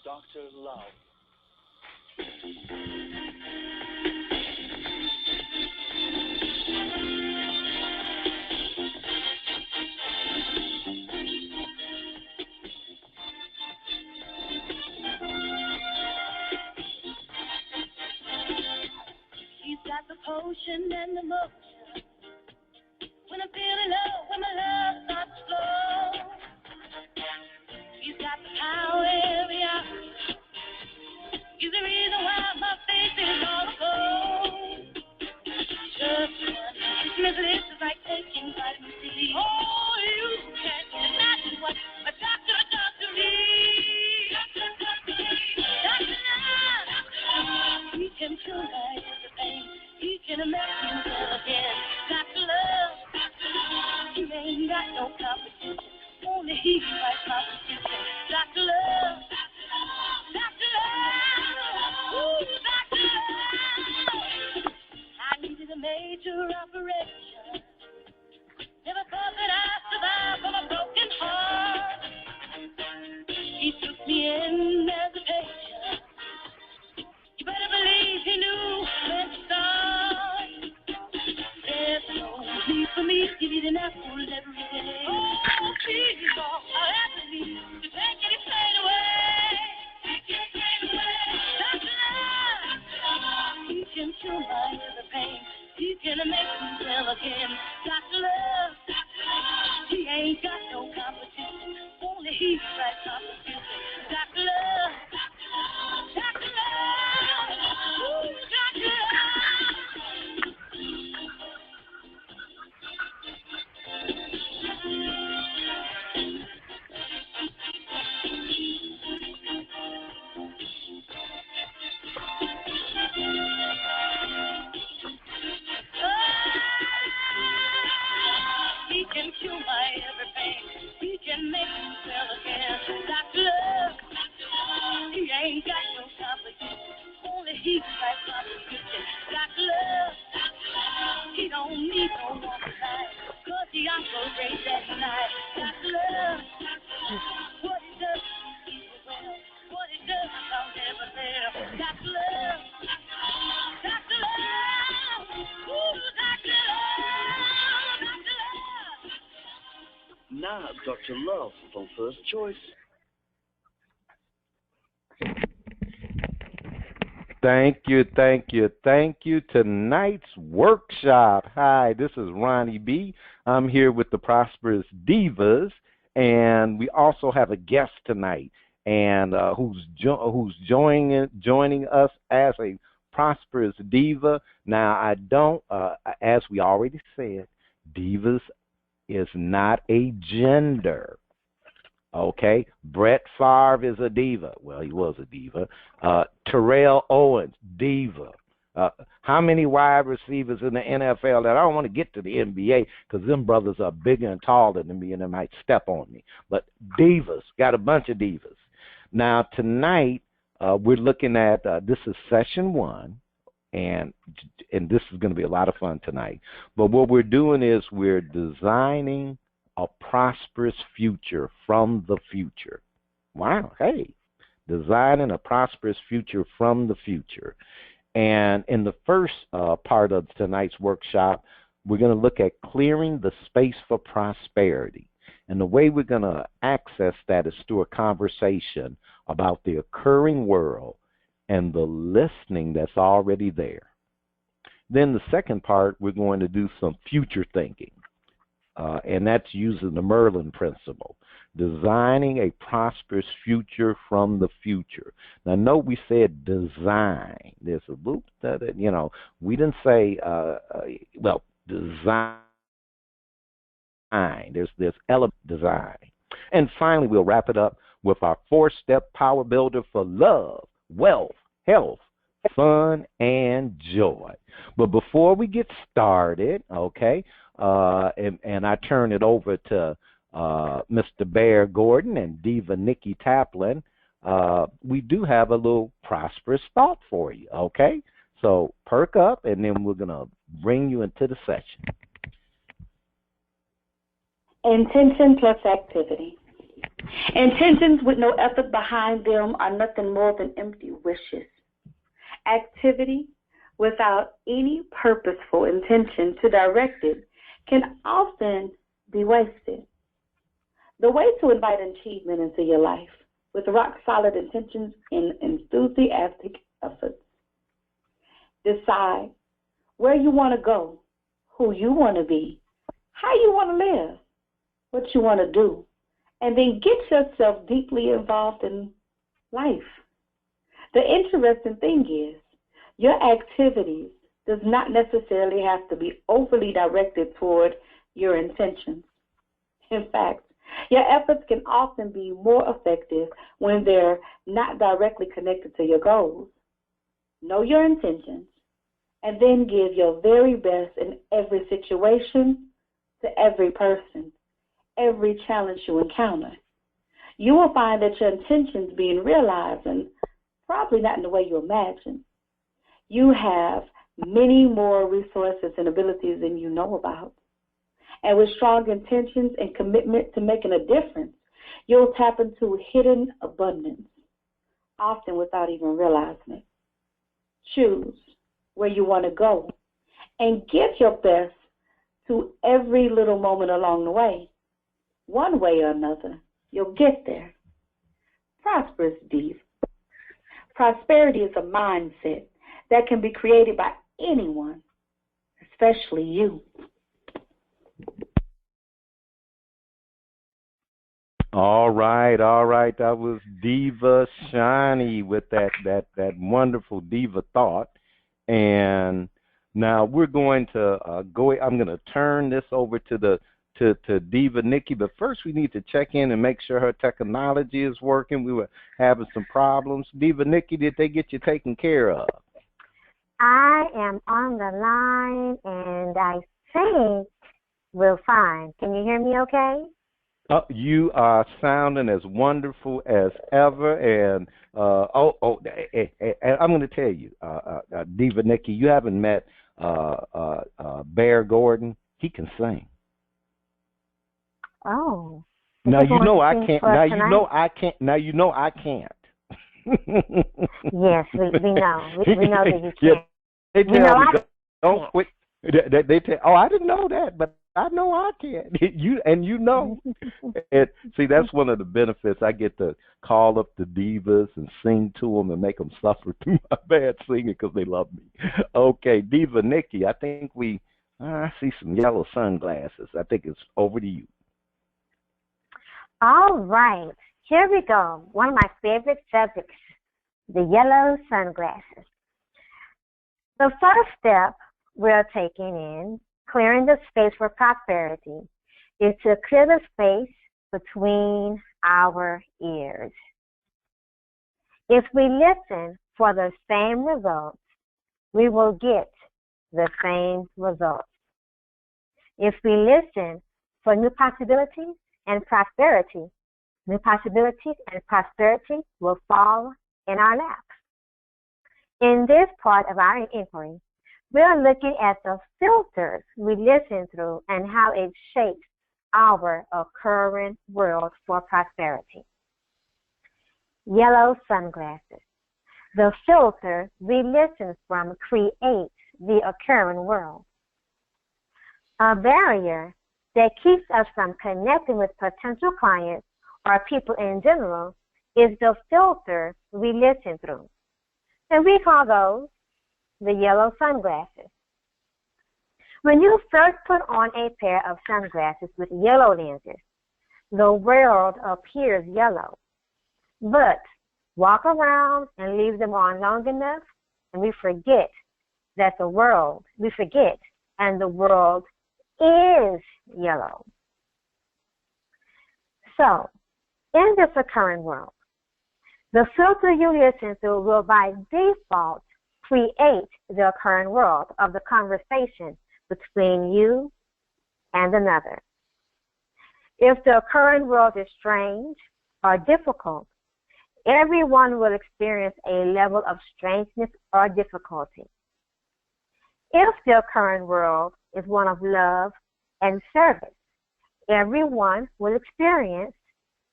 Dr. Love. He's got the potion and the motion. When I'm feeling low, when my love starts to flow, he's got the power every hour. He's the reason why my face is all aglow. Just one Miss Lips is like taking vitamin C. Oh, you can't imagine what a doctor does to me. Doctor Love, he can cure my every pain. He can make me well again. Doctor Love, he ain't got no competition. Only he fights my position. Doctor Love, Doctor Love, ooh, Doctor Love. I needed a major operation. Never thought that I'd survive from a broken heart. He took me in as a patient. You better believe he knew when to start. There's no need for me to eat an apple every day. Oh, please, Lord, I have to need to take any pain away. Take your pain away. Doctor Love, he can cure my every pain. He can make me well again. Doctor Love, he ain't got no competition. Only he fights competition. Doctor Love, Doctor Love, ooh, Doctor Love. He can cure my every pain. He can make me well again. Doctor Love, he ain't got no competition. Only he fights competition. Doctor Love, he don't need no one tonight, 'cause he operates at night. Doctor Love, what he does, he's well. What he does, I'm never there. Doctor Love, Doctor Love, ooh, Doctor Love, Doctor Love. Now, Dr. Love from First Choice. Thank you, thank you, thank you. Tonight's workshop. Hi, this is Ronnie B. I'm here with the Prosperous Divas, and we also have a guest tonight, and who's joining us as a Prosperous Diva. Now, I don't, as we already said, divas is not a gender. Okay, Brett Favre is a diva. Well, he was a diva. Terrell Owens, diva. How many wide receivers in the NFL that I don't want to get to the NBA because them brothers are bigger and taller than me and they might step on me. But divas, got a bunch of divas. Now, tonight, we're looking at, this is session 1, and this is going to be a lot of fun tonight. But what we're doing is we're designing a prosperous future from the future. Wow, hey, designing a prosperous future from the future. And in the first part of tonight's workshop, we're going to look at clearing the space for prosperity. And the way we're going to access that is through a conversation about the occurring world and the listening that's already there. Then the second part, we're going to do some future thinking. And that's using the Merlin principle, designing a prosperous future from the future. Now, note we said design. There's a loop that, we didn't say, design. There's element design. And finally, we'll wrap it up with our 4-step power builder for love, wealth, health, fun, and joy. But before we get started, okay, and I turn it over to Mr. Bear Gordon and Diva Nikki Taplin, we do have a little prosperous thought for you, okay? So perk up, and then we're going to bring you into the session. Intention plus activity. Intentions with no effort behind them are nothing more than empty wishes. Activity without any purposeful intention to direct it can often be wasted. The way to invite achievement into your life with rock-solid intentions and enthusiastic efforts. Decide where you want to go, who you want to be, how you want to live, what you want to do, and then get yourself deeply involved in life. The interesting thing is, your activities does not necessarily have to be overly directed toward your intentions. In fact, your efforts can often be more effective when they're not directly connected to your goals. Know your intentions, and then give your very best in every situation, to every person, every challenge you encounter. You will find that your intentions being realized, and probably not in the way you imagine. You have many more resources and abilities than you know about. And with strong intentions and commitment to making a difference, you'll tap into hidden abundance, often without even realizing it. Choose where you want to go and give your best to every little moment along the way. One way or another, you'll get there. Prosperous, Diva. Prosperity is a mindset that can be created by anyone, especially you. All right. That was Diva Shani with that wonderful Diva Thought. And now we're going to I'm going to turn this over to Diva Nikki, but first we need to check in and make sure her technology is working. We were having some problems. Diva Nikki, did they get you taken care of? I am on the line, and I think we're fine. Can you hear me okay? You are sounding as wonderful as ever, and I'm going to tell you, Diva Nikki, you haven't met Bear Gordon. He can sing. Oh. Now you know I can't. Now you know I can't. Now you know I can't. Yes, we know. We know that you can't. Yeah, they tell me don't quit. They tell. Oh, I didn't know that, but I know I can. You know. And see, that's one of the benefits. I get to call up the divas and sing to them and make them suffer through my bad singing because they love me. Okay, Diva Nikki, I think I see some yellow sunglasses. I think it's over to you. All right. Here we go. One of my favorite subjects, the yellow sunglasses. The first step we're taking in clearing the space for prosperity is to clear the space between our ears. If we listen for the same results, we will get the same results. If we listen for new possibilities and prosperity, new possibilities and prosperity will fall in our laps. In this part of our inquiry, we're looking at the filters we listen through and how it shapes our occurring world for prosperity. Yellow sunglasses. The filter we listen from creates the occurring world. A barrier that keeps us from connecting with potential clients or people in general is the filter we listen through. And we call those the yellow sunglasses. When you first put on a pair of sunglasses with yellow lenses, the world appears yellow. But walk around and leave them on long enough, and we forget and the world is yellow. So, in this occurring world, the filter you listen to will by default create the occurring world of the conversation between you and another. If the occurring world is strange or difficult, everyone will experience a level of strangeness or difficulty. If the occurring world is one of love and service, everyone will experience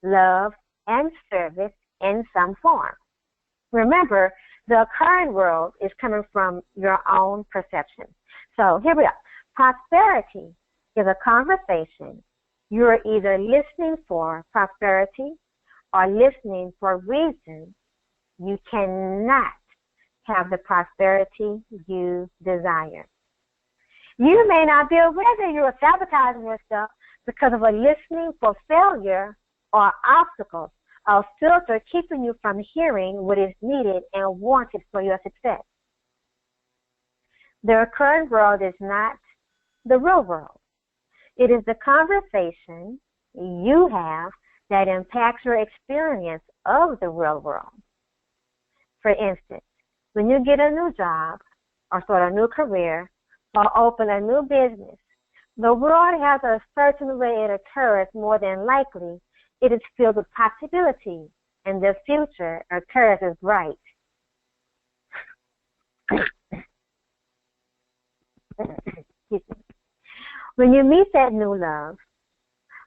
love, and service in some form. Remember, the current world is coming from your own perception. So here we go. Prosperity is a conversation. You're either listening for prosperity or listening for reasons you cannot have the prosperity you desire. You may not be aware that you are sabotaging yourself because of a listening for failure or obstacles, a filter keeping you from hearing what is needed and wanted for your success. The current world is not the real world. It is the conversation you have that impacts your experience of the real world. For instance, when you get a new job or start a new career or open a new business, the world has a certain way it occurs. More than likely, it is filled with possibility, and the future occurs as bright. When you meet that new love,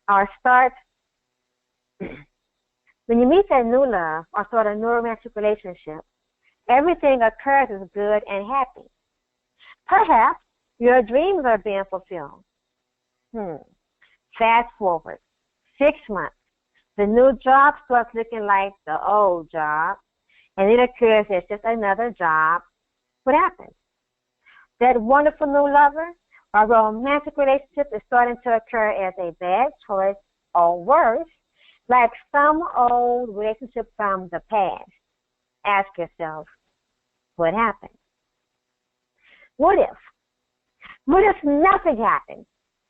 or start a new romantic relationship, everything occurs as good and happy. Perhaps your dreams are being fulfilled. Fast forward 6 months. The new job starts looking like the old job, and it occurs as just another job. What happens? That wonderful new lover or romantic relationship is starting to occur as a bad choice, or worse, like some old relationship from the past. Ask yourself, what happened? What if? What if nothing happened,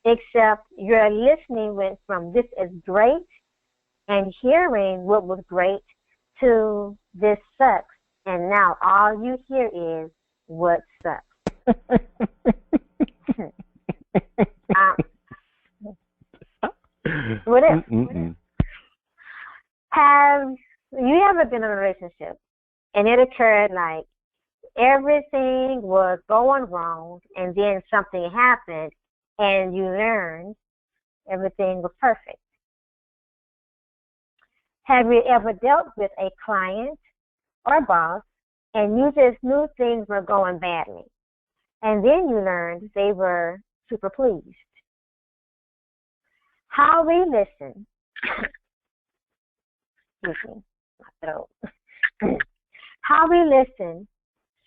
except your listening went from this is great and hearing what was great to this sucks, and now all you hear is what sucks? What if? Have you ever been in a relationship and it occurred like everything was going wrong and then something happened and you learned everything was perfect? Have you ever dealt with a client or boss and you just knew things were going badly, and then you learned they were super pleased? How we listen, how we listen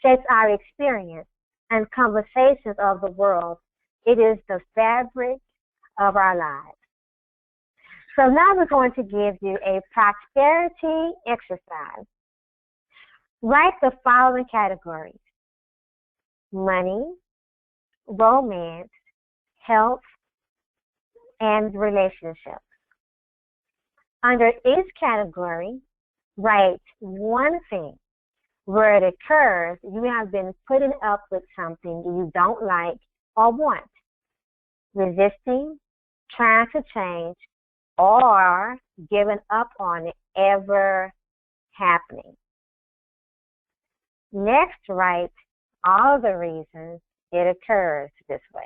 shapes our experience and conversations of the world. It is the fabric of our lives. So now we're going to give you a prosperity exercise. Write the following categories: money, romance, health, and relationships. Under each category, write one thing where it occurs you have been putting up with something you don't like or want, resisting, trying to change, or giving up on it ever happening. Next, write all the reasons it occurs this way.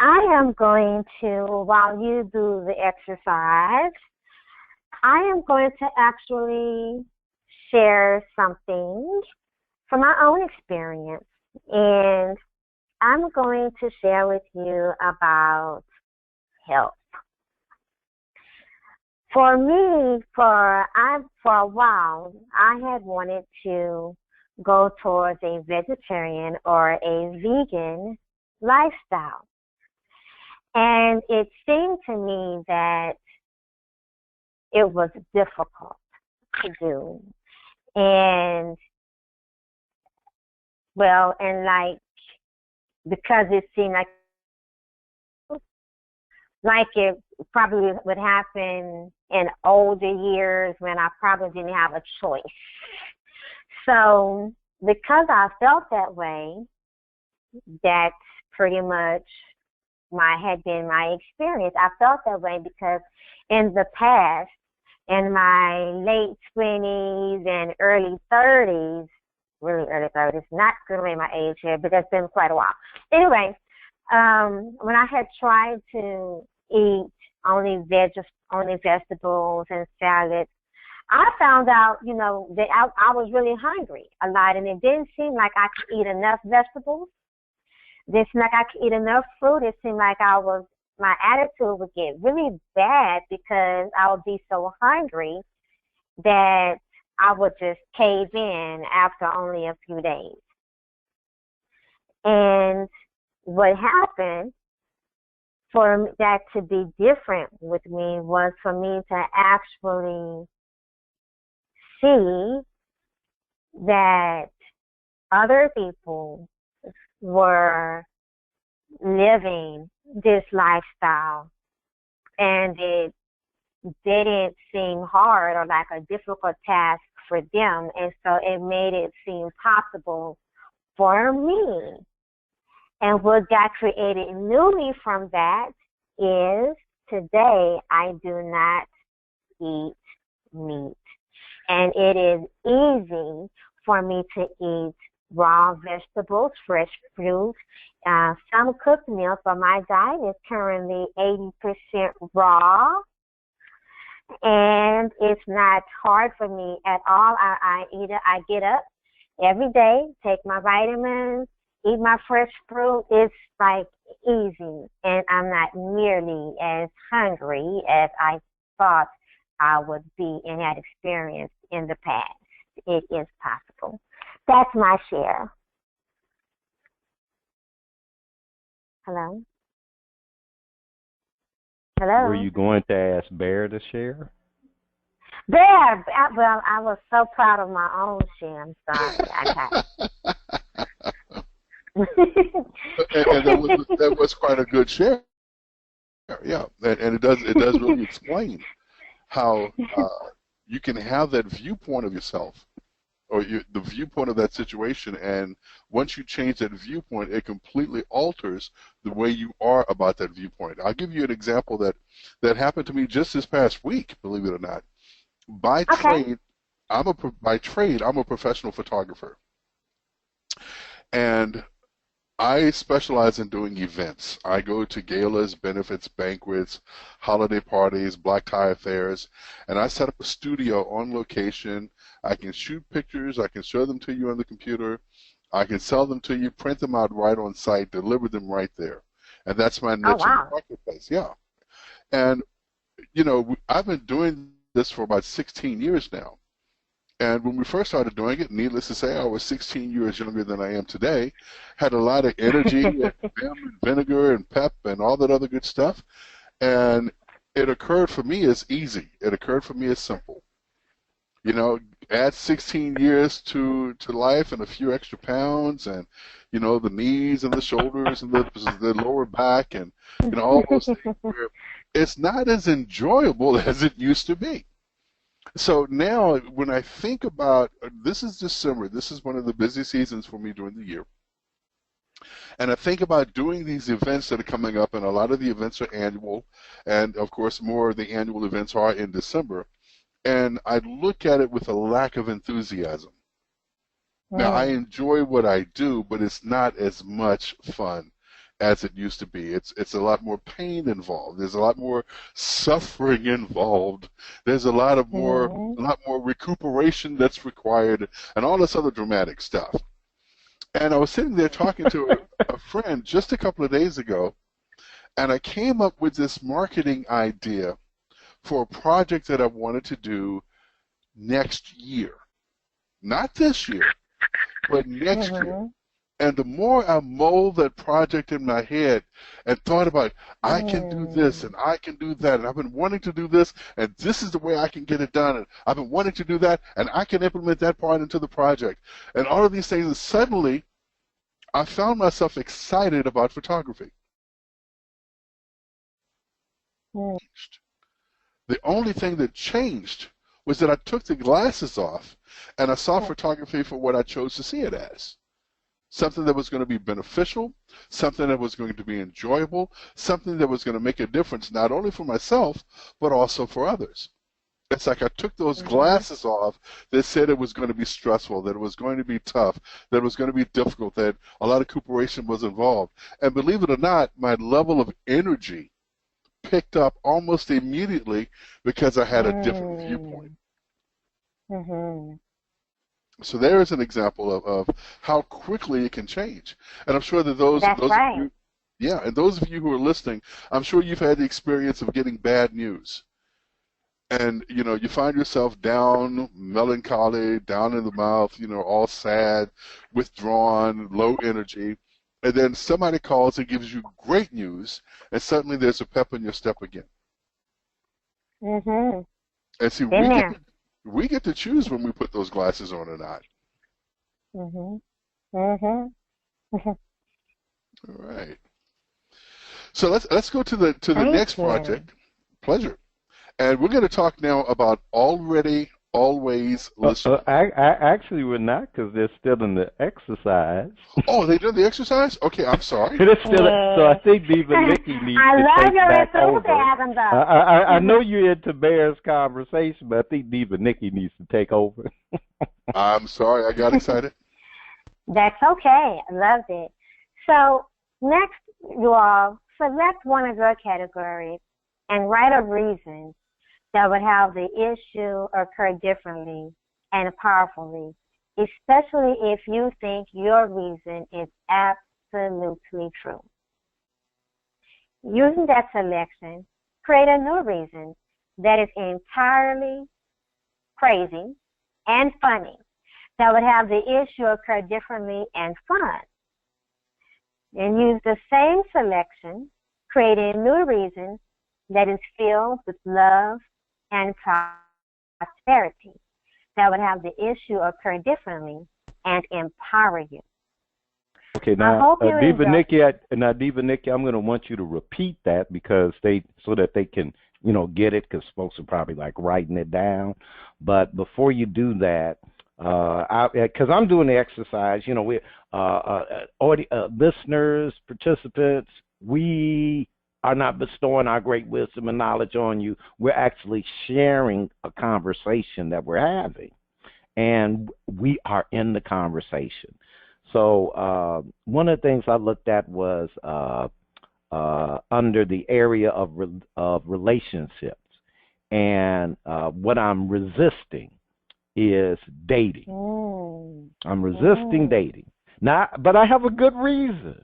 I am going to, while you do the exercise, I am going to actually share something from my own experience, and I'm going to share with you about health. For me, for a while, I had wanted to go towards a vegetarian or a vegan lifestyle. And it seemed to me that it was difficult to do. And, well, and like, because it seemed like it probably would happen in older years when I probably didn't have a choice. So because I felt that way, that's pretty much had been my experience. I felt that way because in the past, in my late 20s and early 30s, really early 30s, not giving away my age here, but it's been quite a while. Anyway, when I had tried to eat only vegetables and salads. I found out, that I was really hungry a lot, and it didn't seem like I could eat enough vegetables. It didn't seem like I could eat enough fruit. It seemed like my attitude would get really bad because I would be so hungry that I would just cave in after only a few days. And what happened for that to be different with me was for me to actually see that other people were living this lifestyle, and it didn't seem hard or like a difficult task for them, and so it made it seem possible for me. And what got created newly from that is today I do not eat meat. And it is easy for me to eat raw vegetables, fresh fruit, some cooked meals, but my diet is currently 80% raw. And it's not hard for me at all. I get up every day, take my vitamins, eat my fresh fruit. It's like easy, and I'm not nearly as hungry as I thought I would be and had experienced in the past. It is possible. That's my share. Hello? Hello? Were you going to ask Bear to share? Bear! Well, I was so proud of my own share. I'm sorry. And that was quite a good share. Yeah, and it does really explain how you can have that viewpoint of yourself, or the viewpoint of that situation, and once you change that viewpoint, it completely alters the way you are about that viewpoint. I'll give you an example that happened to me just this past week, believe it or not. By trade, I'm a professional photographer, and I specialize in doing events. I go to galas, benefits, banquets, holiday parties, black tie affairs, and I set up a studio on location. I can shoot pictures. I can show them to you on the computer. I can sell them to you, print them out right on site, deliver them right there. And that's my niche in the marketplace. Yeah. And, I've been doing this for about 16 years now. And when we first started doing it, needless to say, I was 16 years younger than I am today, had a lot of energy and vim and vinegar and pep and all that other good stuff. And it occurred for me as easy. It occurred for me as simple. Add 16 years to life and a few extra pounds and, the knees and the shoulders and the lower back and, all those things. Where it's not as enjoyable as it used to be. So now when I think about, this is December, this is one of the busy seasons for me during the year, and I think about doing these events that are coming up, and a lot of the events are annual, and of course more of the annual events are in December, and I look at it with a lack of enthusiasm. Now, I enjoy what I do, but it's not as much fun as it used to be. It's a lot more pain involved. There's a lot more suffering involved. There's a lot more recuperation that's required, and all this other dramatic stuff. And I was sitting there talking to a friend just a couple of days ago, and I came up with this marketing idea for a project that I wanted to do next year. Not this year, but next year. And the more I mold that project in my head and thought about, I can do this and I can do that, and I've been wanting to do this, and this is the way I can get it done, and I've been wanting to do that, and I can implement that part into the project. And all of these things, and suddenly I found myself excited about photography. The only thing that changed was that I took the glasses off and I saw photography for what I chose to see it as. Something that was going to be beneficial, something that was going to be enjoyable, something that was going to make a difference not only for myself, but also for others. It's like I took those glasses off that said it was going to be stressful, that it was going to be tough, that it was going to be difficult, that a lot of recuperation was involved. And believe it or not, my level of energy picked up almost immediately because I had a different viewpoint. Mm-hmm. So there is an example of how quickly it can change. And I'm sure that those That's right. of you, yeah, and those of you who are listening, I'm sure you've had the experience of getting bad news. And, you know, you find yourself down, melancholy, down in the mouth, you know, all sad, withdrawn, low energy. And then somebody calls and gives you great news, and suddenly there's a pep in your step again. Mm-hmm. And see, we get to choose when we put those glasses on or not. Mm-hmm. Mm-hmm. All right. So let's go to the next project. Pleasure. And we're going to talk now about already, always listening. Actually, we're not, because they're still in the exercise. Oh, they did the exercise? Okay, I'm sorry. It's still, so I think Diva Nikki needs to take back over. I know you're into Bear's conversation, but I think Diva Nikki needs to take over. I'm sorry, I got excited. That's okay. I loved it. So next, you all select one of your categories and write a reason that would have the issue occur differently and powerfully, especially if you think your reason is absolutely true. Using that selection, create a new reason that is entirely crazy and funny, that would have the issue occur differently and fun. Then use the same selection, create a new reason that is filled with love and prosperity, that would have the issue occur differently and empower you. Okay, now Diva Nikki, I'm going to want you to repeat that so that they can, you know, get it, because folks are probably like writing it down. But before you do that, because I'm doing the exercise, you know, we listeners, participants, we are not bestowing our great wisdom and knowledge on you. We're actually sharing a conversation that we're having, and we are in the conversation. So one of the things I looked at was under the area of relationships, and what I'm resisting is dating. I'm resisting dating. Now, but I have a good reason.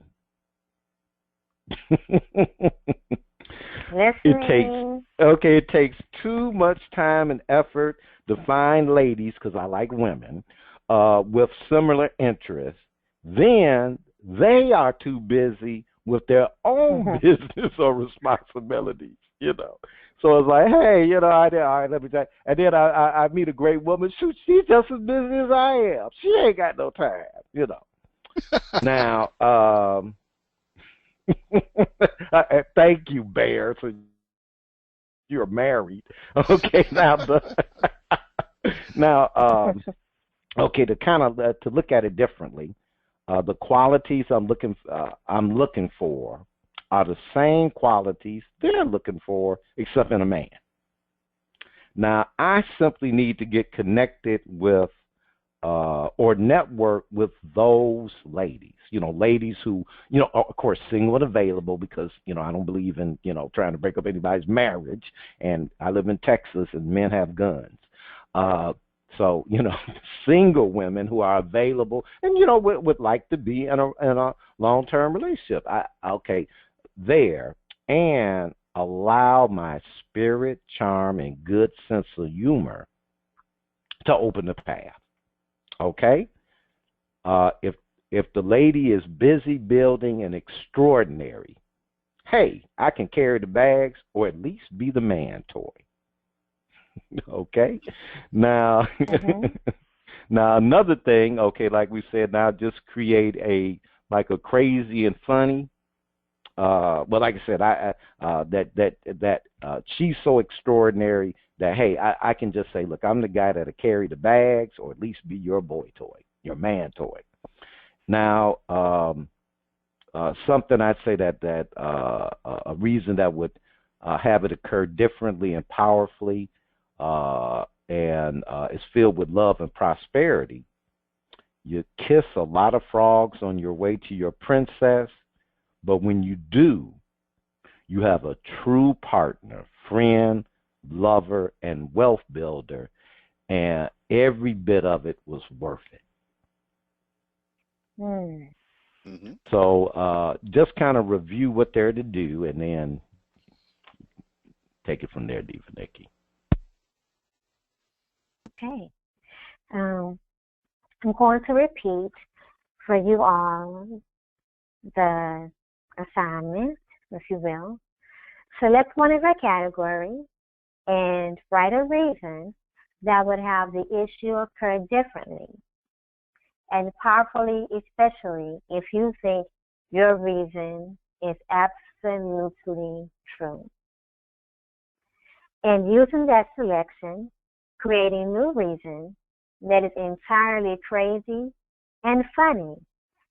It takes too much time and effort to find ladies, because I like women, with similar interests. Then they are too busy with their own business or responsibilities, you know. So it's like, hey, you know, all right, let me tell you. And then I meet a great woman. Shoot, she's just as busy as I am. She ain't got no time, you know. Now, thank you, Bear. So you're married. Okay, okay, to kind of to look at it differently, the qualities I'm looking for are the same qualities they're looking for, except in a man. Now, I simply need to get connected with or network with those ladies, you know, ladies who, you know, of course, single and available, because, you know, I don't believe in, you know, trying to break up anybody's marriage, and I live in Texas and men have guns. So, you know, single women who are available and, you know, would like to be in a long-term relationship. And allow my spirit, charm, and good sense of humor to open the path. Okay? If the lady is busy building an extraordinary, hey, I can carry the bags or at least be the man toy. Okay? Now, now another thing, okay, like we said, now just create a crazy and funny. Well, like I said, that she's so extraordinary that, hey, I can just say, look, I'm the guy that'll carry the bags or at least be your boy toy, your man toy. Now, something I'd say that a reason that would have it occur differently and powerfully and is filled with love and prosperity. You kiss a lot of frogs on your way to your princess, but when you do, You have a true partner, friend, lover, and wealth builder, and every bit of it was worth it. Mm-hmm. So just kind of review what they're to do, and then take it from there, Diva Nikki. Okay. I'm going to repeat for you all the assignment, if you will. Select one of your categories and write a reason that would have the issue occur differently, and powerfully, especially if you think your reason is absolutely true. And using that selection, create a new reason that is entirely crazy and funny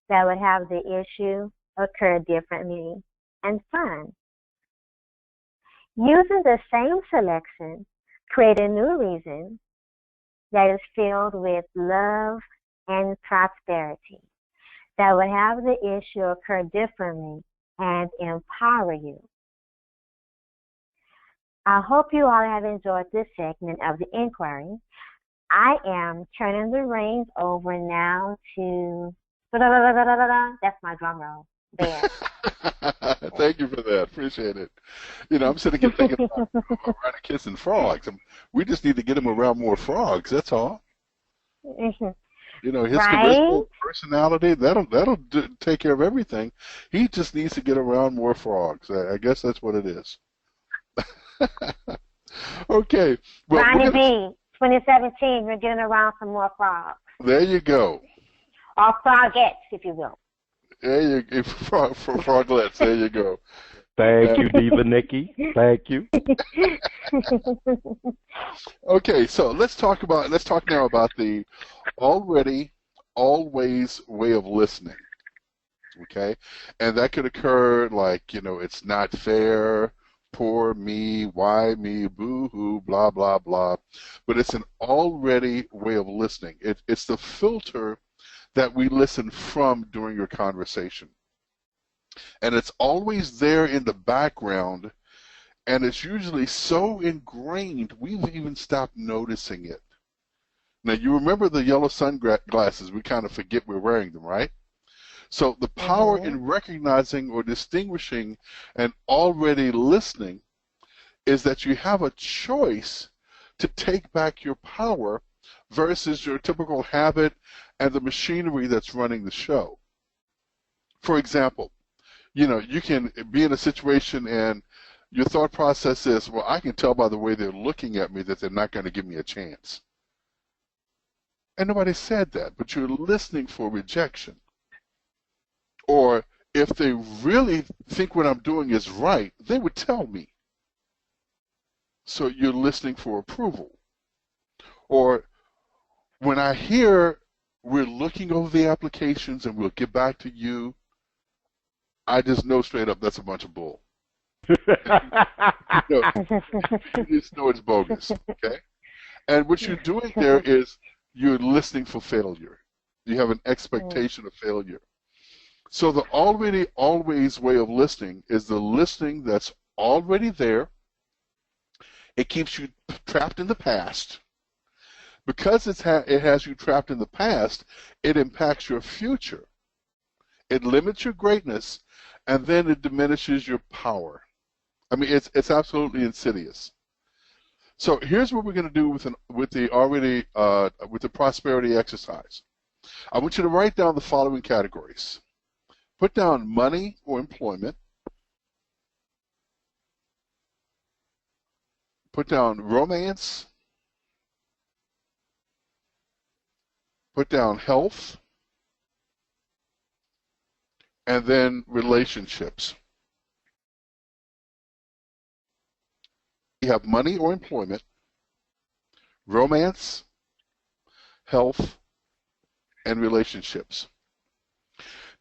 that would have the issue occur differently and fun. Using the same selection, create a new reason that is filled with love and prosperity that would have the issue occur differently and empower you. I hope you all have enjoyed this segment of the inquiry. I am turning the reins over now to that's my drum roll. There. Thank you for that. Appreciate it. I'm sitting here thinking about kissing frogs. We just need to get him around more frogs. That's all. His charisma, personality, that'll take care of everything. He just needs to get around more frogs. I guess that's what it is. Okay. Well, Ronnie B, 2017, we're getting around some more frogs. There you go. Or frogettes, if you will. There you go. For froglets, there you go. Thank you, Diva Nikki. Thank you. Okay, so let's talk now about the already, always way of listening. Okay, and that could occur like it's not fair, poor me, why me, boo-hoo, blah blah blah. But it's an already way of listening. It's the filter that we listen from during your conversation. And it's always there in the background, and it's usually so ingrained we've even stopped noticing it. Now, you remember the yellow sunglasses, we kind of forget we're wearing them, right? So the power in recognizing or distinguishing and already listening is that you have a choice to take back your power versus your typical habit and the machinery that's running the show. For example, you can be in a situation and your thought process is, well, I can tell by the way they're looking at me that they're not going to give me a chance. And nobody said that, but you're listening for rejection. Or if they really think what I'm doing is right, they would tell me. So you're listening for approval. Or when I hear we're looking over the applications and we'll get back to you, I just know straight up that's a bunch of bull. You just know it's bogus, okay? And what you're doing there is you're listening for failure. You have an expectation of failure. So the already, always way of listening is the listening that's already there. It keeps you trapped in the past. Because it has you trapped in the past, it impacts your future. It limits your greatness, and then it diminishes your power. I mean, it's absolutely insidious. So here's what we're going to do with the prosperity exercise. I want you to write down the following categories. Put down money or employment. Put down romance. Put down health. And then relationships. You have money or employment, romance, health, and relationships.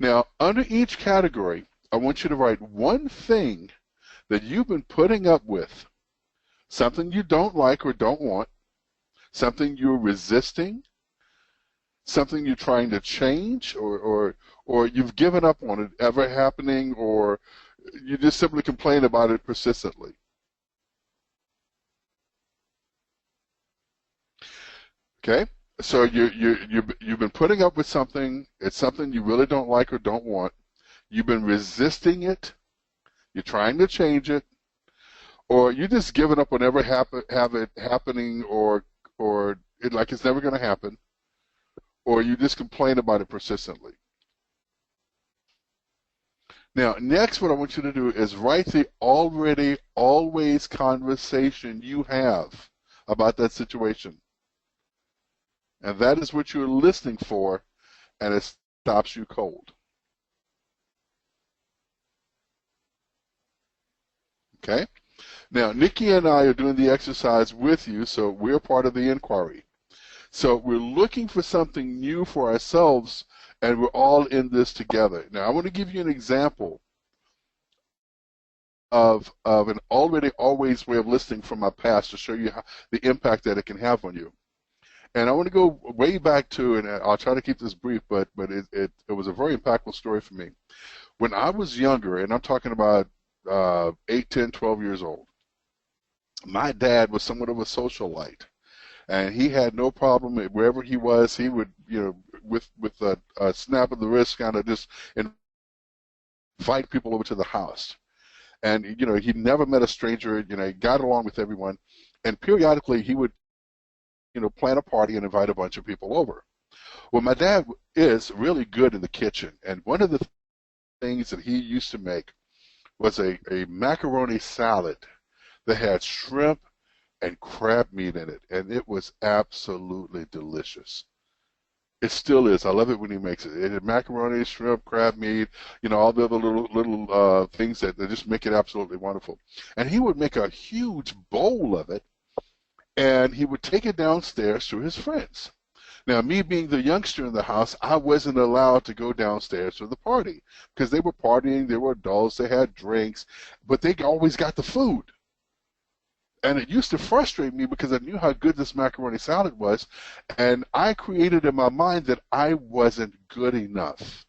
Now, under each category, I want you to write one thing that you've been putting up with, something you don't like or don't want, something you're resisting, something you're trying to change, or you've given up on it ever happening, or You just simply complain about it persistently. Okay? So you've been putting up with something. It's something you really don't like or don't want. You've been resisting it. You're trying to change it, or you just giving up on ever have it happening, or like it's never going to happen, or you just complain about it persistently. Now, next, what I want you to do is write the already, always conversation you have about that situation. And that is what you're listening for, and it stops you cold. Okay? Now, Nikki and I are doing the exercise with you, so we're part of the inquiry. So we're looking for something new for ourselves, and we're all in this together. Now, I want to give you an example of an already, always way of listening from my past to show you the impact that it can have on you. And I want to go way back to, and I'll try to keep this brief, but it was a very impactful story for me. When I was younger, and I'm talking about 8, 10, 12 years old, my dad was somewhat of a socialite, and he had no problem wherever he was. He would, with a snap of the wrist, kind of just invite people over to the house. And he never met a stranger. He got along with everyone, and periodically he would plan a party and invite a bunch of people over. Well, my dad is really good in the kitchen, and one of the things that he used to make was a macaroni salad that had shrimp and crab meat in it, and it was absolutely delicious. It still is. I love it when he makes it. It had macaroni, shrimp, crab meat, all the other little things that just make it absolutely wonderful. And he would make a huge bowl of it, and he would take it downstairs to his friends. Now, me being the youngster in the house, I wasn't allowed to go downstairs to the party because they were partying, they were adults, they had drinks, but they always got the food. And it used to frustrate me because I knew how good this macaroni salad was, and I created in my mind that I wasn't good enough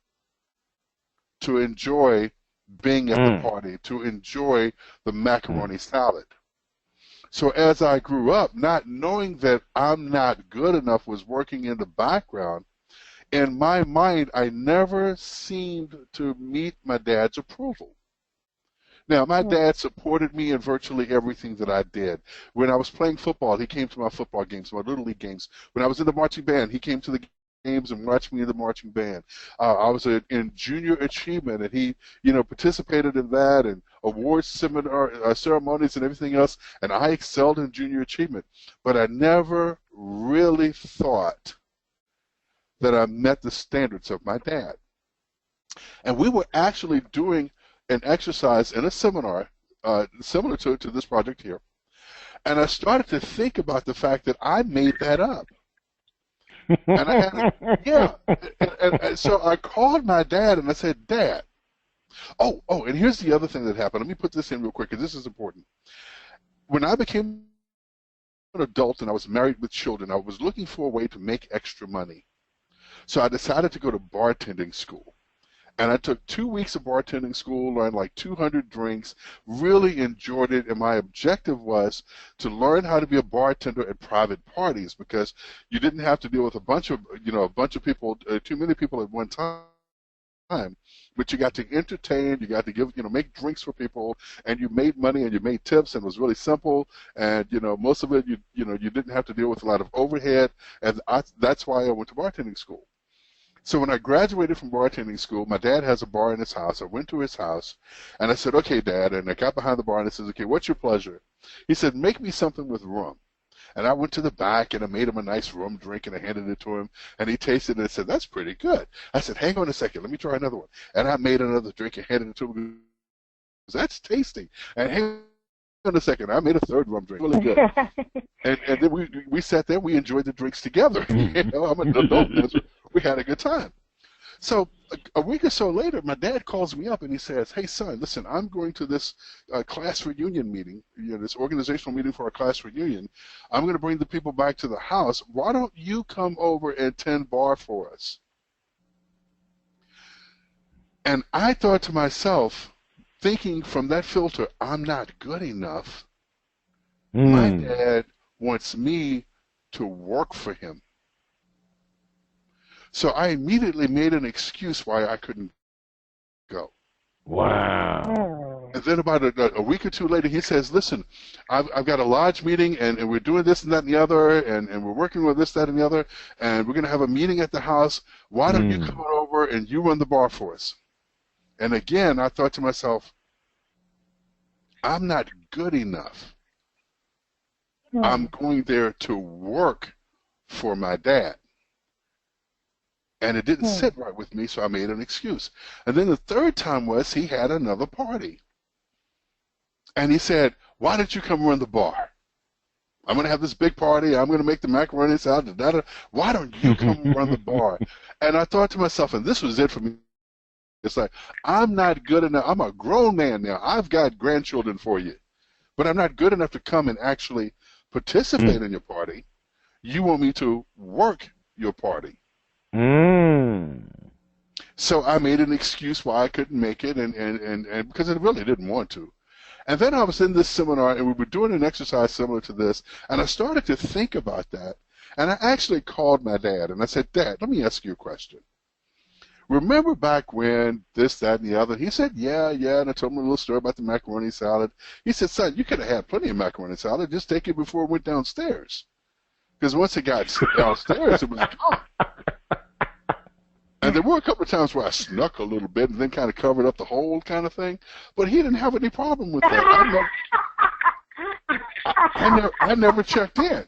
to enjoy being at the party, to enjoy the macaroni salad. So as I grew up, not knowing that I'm not good enough was working in the background, in my mind, I never seemed to meet my dad's approval. Now, my dad supported me in virtually everything that I did. When I was playing football, he came to my football games, my Little League games. When I was in the marching band, he came to the games and watched me in the marching band. I was in junior achievement, and he, participated in that, and awards ceremonies and everything else, and I excelled in junior achievement. But I never really thought that I met the standards of my dad. And we were actually doing an exercise in a seminar similar to this project here, and I started to think about the fact that I made that up. And I had and so I called my dad and I said, Dad, oh, and here's the other thing that happened. Let me put this in real quick because this is important. When I became an adult and I was married with children, I was looking for a way to make extra money. So I decided to go to bartending school. And I took 2 weeks of bartending school, learned like 200 drinks, really enjoyed it, and my objective was to learn how to be a bartender at private parties because you didn't have to deal with a bunch of people, too many people at one time, but you got to entertain, you got to give, make drinks for people, and you made money and you made tips, and it was really simple, and most of it, you didn't have to deal with a lot of overhead, and that's why I went to bartending school. So when I graduated from bartending school, my dad has a bar in his house. I went to his house, and I said, okay, Dad, and I got behind the bar, and I said, okay, what's your pleasure? He said, make me something with rum. And I went to the back, and I made him a nice rum drink, and I handed it to him, and he tasted it and said, that's pretty good. I said, hang on a second, let me try another one. And I made another drink and handed it to him. That's tasty. And hang on a second, I made a third rum drink, really good. and then we sat there, we enjoyed the drinks together. I'm an adult. We had a good time. So a week or so later, my dad calls me up and he says, hey, son, listen, I'm going to this class reunion meeting, this organizational meeting for our class reunion. I'm going to bring the people back to the house. Why don't you come over and tend bar for us? And I thought to myself, thinking from that filter, I'm not good enough. My dad wants me to work for him. So I immediately made an excuse why I couldn't go. Wow. And then about a week or two later, he says, listen, I've got a lodge meeting, and we're doing this and that and the other, and we're working with this, that, and the other, and we're going to have a meeting at the house. Why don't you come on over and you run the bar for us? And again, I thought to myself, I'm not good enough. I'm going there to work for my dad. And it didn't sit right with me, so I made an excuse. And then the third time was he had another party. And he said, why don't you come run the bar? I'm going to have this big party. I'm going to make the macaroni salad. Why don't you come run the bar? And I thought to myself, and this was it for me. It's like, I'm not good enough. I'm a grown man now. I've got grandchildren for you. But I'm not good enough to come and actually participate in your party. You want me to work your party. So I made an excuse why I couldn't make it, and because I really didn't want to. And then I was in this seminar, and we were doing an exercise similar to this, and I started to think about that, and I actually called my dad, and I said, Dad, let me ask you a question. Remember back when this, that, and the other? He said, yeah, and I told him a little story about the macaroni salad. He said, son, you could have had plenty of macaroni salad. Just take it before it went downstairs. Because once it got downstairs, it was gone. And there were a couple of times where I snuck a little bit and then kind of covered up the hole kind of thing. But he didn't have any problem with that. I never checked in.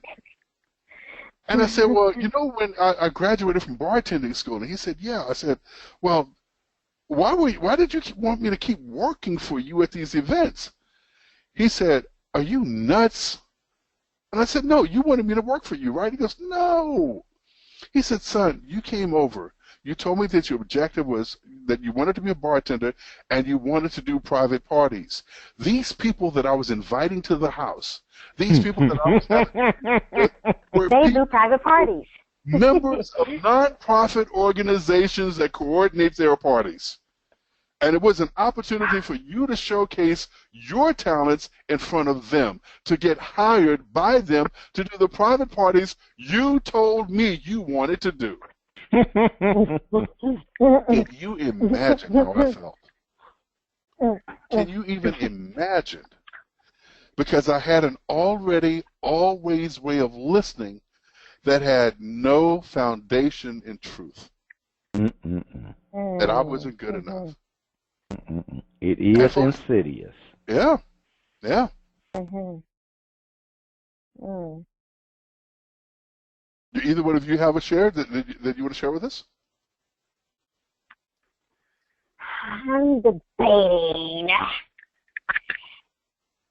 And I said, well, you know, when I graduated from bartending school, and he said, yeah. I said, well, why did you want me to keep working for you at these events? He said, are you nuts? And I said, no, you wanted me to work for you, right? He goes, no. He said, son, you came over. You told me that your objective was that you wanted to be a bartender and you wanted to do private parties. These people that I was inviting to the house, these people that I was were they do private parties. Members of nonprofit organizations that coordinate their parties. And it was an opportunity for you to showcase your talents in front of them, to get hired by them to do the private parties you told me you wanted to do. Can you imagine how I felt? Can you even imagine? Because I had an already, always way of listening that had no foundation in truth. That I wasn't good enough. It is insidious. Yeah. Do either one of you have a share that you want to share with us? I'm debating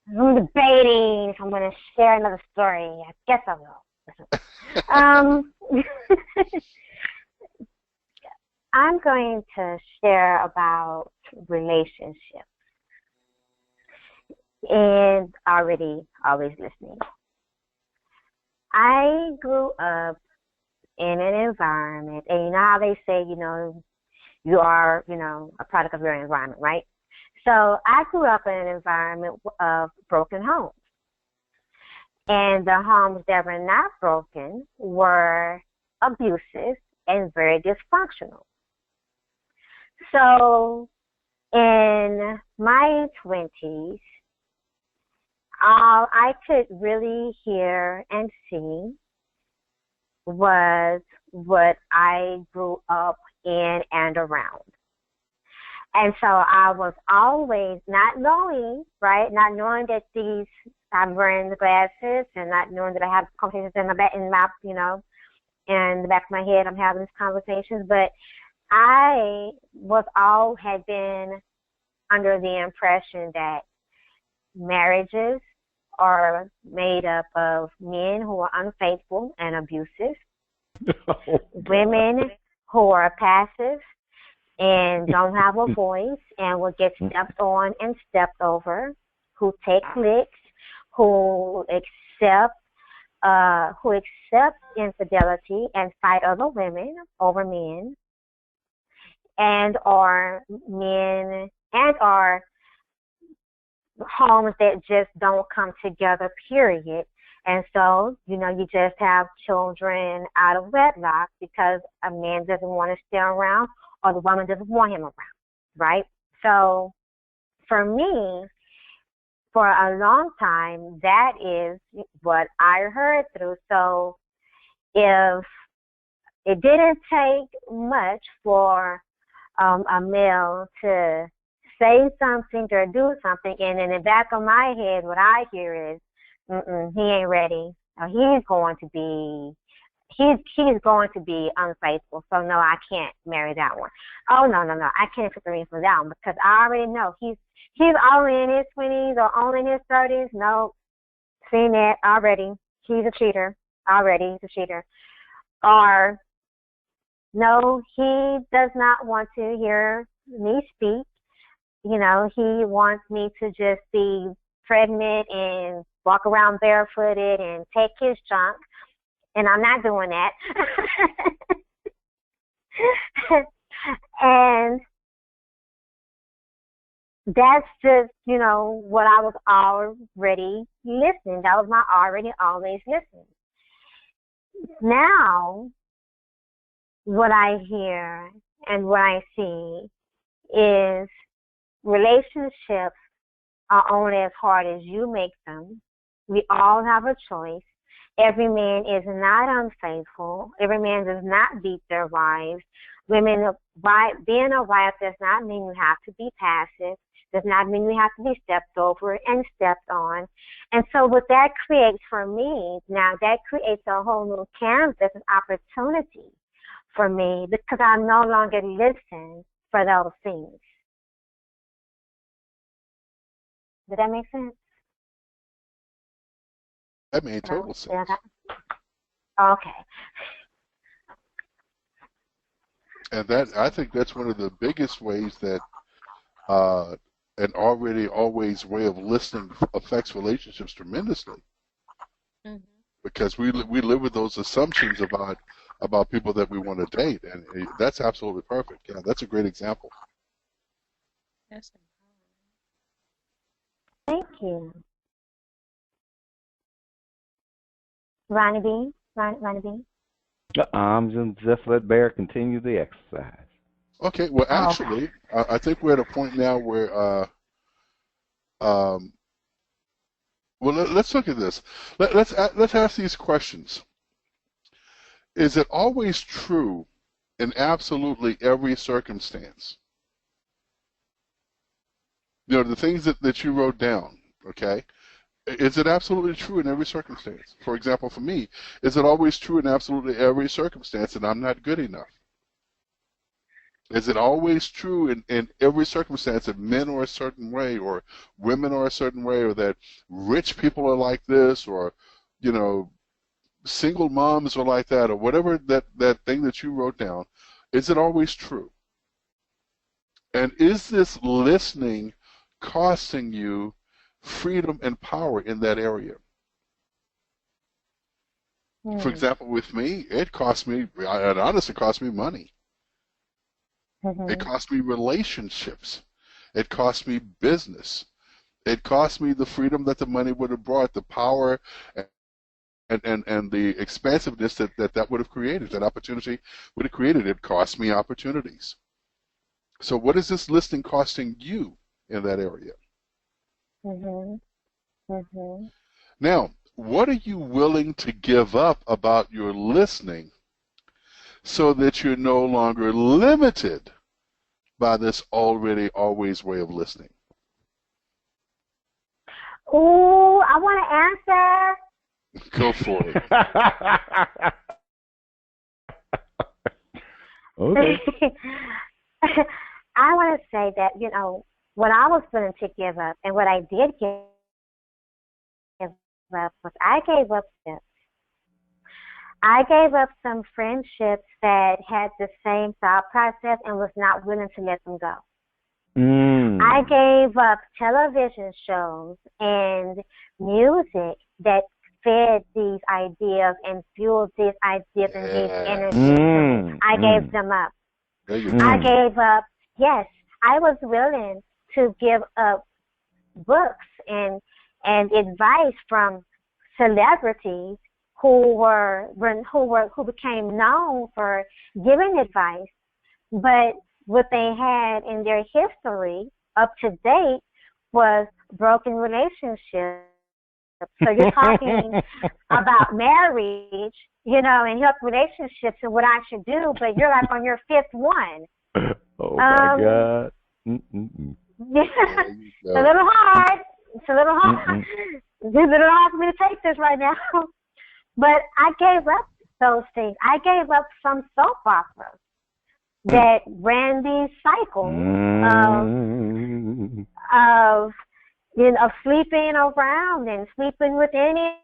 if I'm going to share another story. I guess I will. I'm going to share about relationships and always listening. I grew up in an environment, and you know how they say, you know, you are, you know, a product of your environment, right? So I grew up in an environment of broken homes. And the homes that were not broken were abusive and very dysfunctional. So in my 20s, all I could really hear and see was what I grew up in and around. And so I was always not knowing, right, not knowing that I'm wearing the glasses and not knowing that I have conversations in my, you know, in the back of my head, I'm having these conversations, but I had been under the impression that marriages are made up of men who are unfaithful and abusive, women who are passive and don't have a voice and will get stepped on and stepped over, who take licks, who accept infidelity and fight other women over men, and are homes that just don't come together, period. And so, you just have children out of wedlock because a man doesn't want to stay around or the woman doesn't want him around, right? So for me, for a long time, that is what I heard through. So if it didn't take much for a male to say something or do something, and in the back of my head, what I hear is, he ain't ready. Or he's going to be unfaithful. So no, I can't marry that one. Oh no, I can't put the ring for that one because I already know he's only in his 20s or only in his 30s. No, seen that already. He's a cheater. Already, he's a cheater. Or no, he does not want to hear me speak. He wants me to just be pregnant and walk around barefooted and take his junk. And I'm not doing that. And that's just, what I was already listening. That was my already always listening. Now, what I hear and what I see is relationships are only as hard as you make them. We all have a choice. Every man is not unfaithful. Every man does not beat their wives. Being a wife does not mean you have to be passive. Does not mean you have to be stepped over and stepped on. And so what that creates for me, now that creates a whole new canvas and opportunity for me because I no longer listen for those things. Did that make sense? That made total sense. Okay. And I think that's one of the biggest ways that an already always way of listening affects relationships tremendously. Mm-hmm. Because we live with those assumptions about people that we want to date, and that's absolutely perfect. Yeah, that's a great example. Yes. Thank you. Ronnie B? Ronnie B? I'm just let Bear continue the exercise. Okay, well, actually, I think we're at a point now where, let's look at this. Let's ask these questions. Is it always true in absolutely every circumstance? The things that you wrote down, okay? Is it absolutely true in every circumstance? For example, for me, is it always true in absolutely every circumstance that I'm not good enough? Is it always true in every circumstance that men are a certain way or women are a certain way or that rich people are like this or, single moms are like that or whatever that thing that you wrote down, is it always true? And is this listening costing you freedom and power in that area? For example, with me, it honestly cost me money. Mm-hmm. It cost me relationships. It cost me business. It cost me the freedom that the money would have brought, the power and the expansiveness that would have created, that opportunity would have created. It cost me opportunities. So what is this listening costing you in that area? Mm-hmm. Mm-hmm. Now, what are you willing to give up about your listening so that you're no longer limited by this already always way of listening? Oh, I want to answer. Go for it. Okay. I want to say that, what I was willing to give up and what I did give up was I gave up steps. I gave up some friendships that had the same thought process and was not willing to let them go. I gave up television shows and music that fed these ideas and fueled these ideas and these energies. I gave them up. I gave up, yes, I was willing to give up books and advice from celebrities who became known for giving advice, but what they had in their history up to date was broken relationships. So you're talking about marriage, and health relationships and what I should do, but you're like on your fifth one. Oh my God. Yeah, it's a little hard. It's a little hard. It's a little hard for me to take this right now. But I gave up those things. I gave up some soap operas that ran these cycles of sleeping around and sleeping with any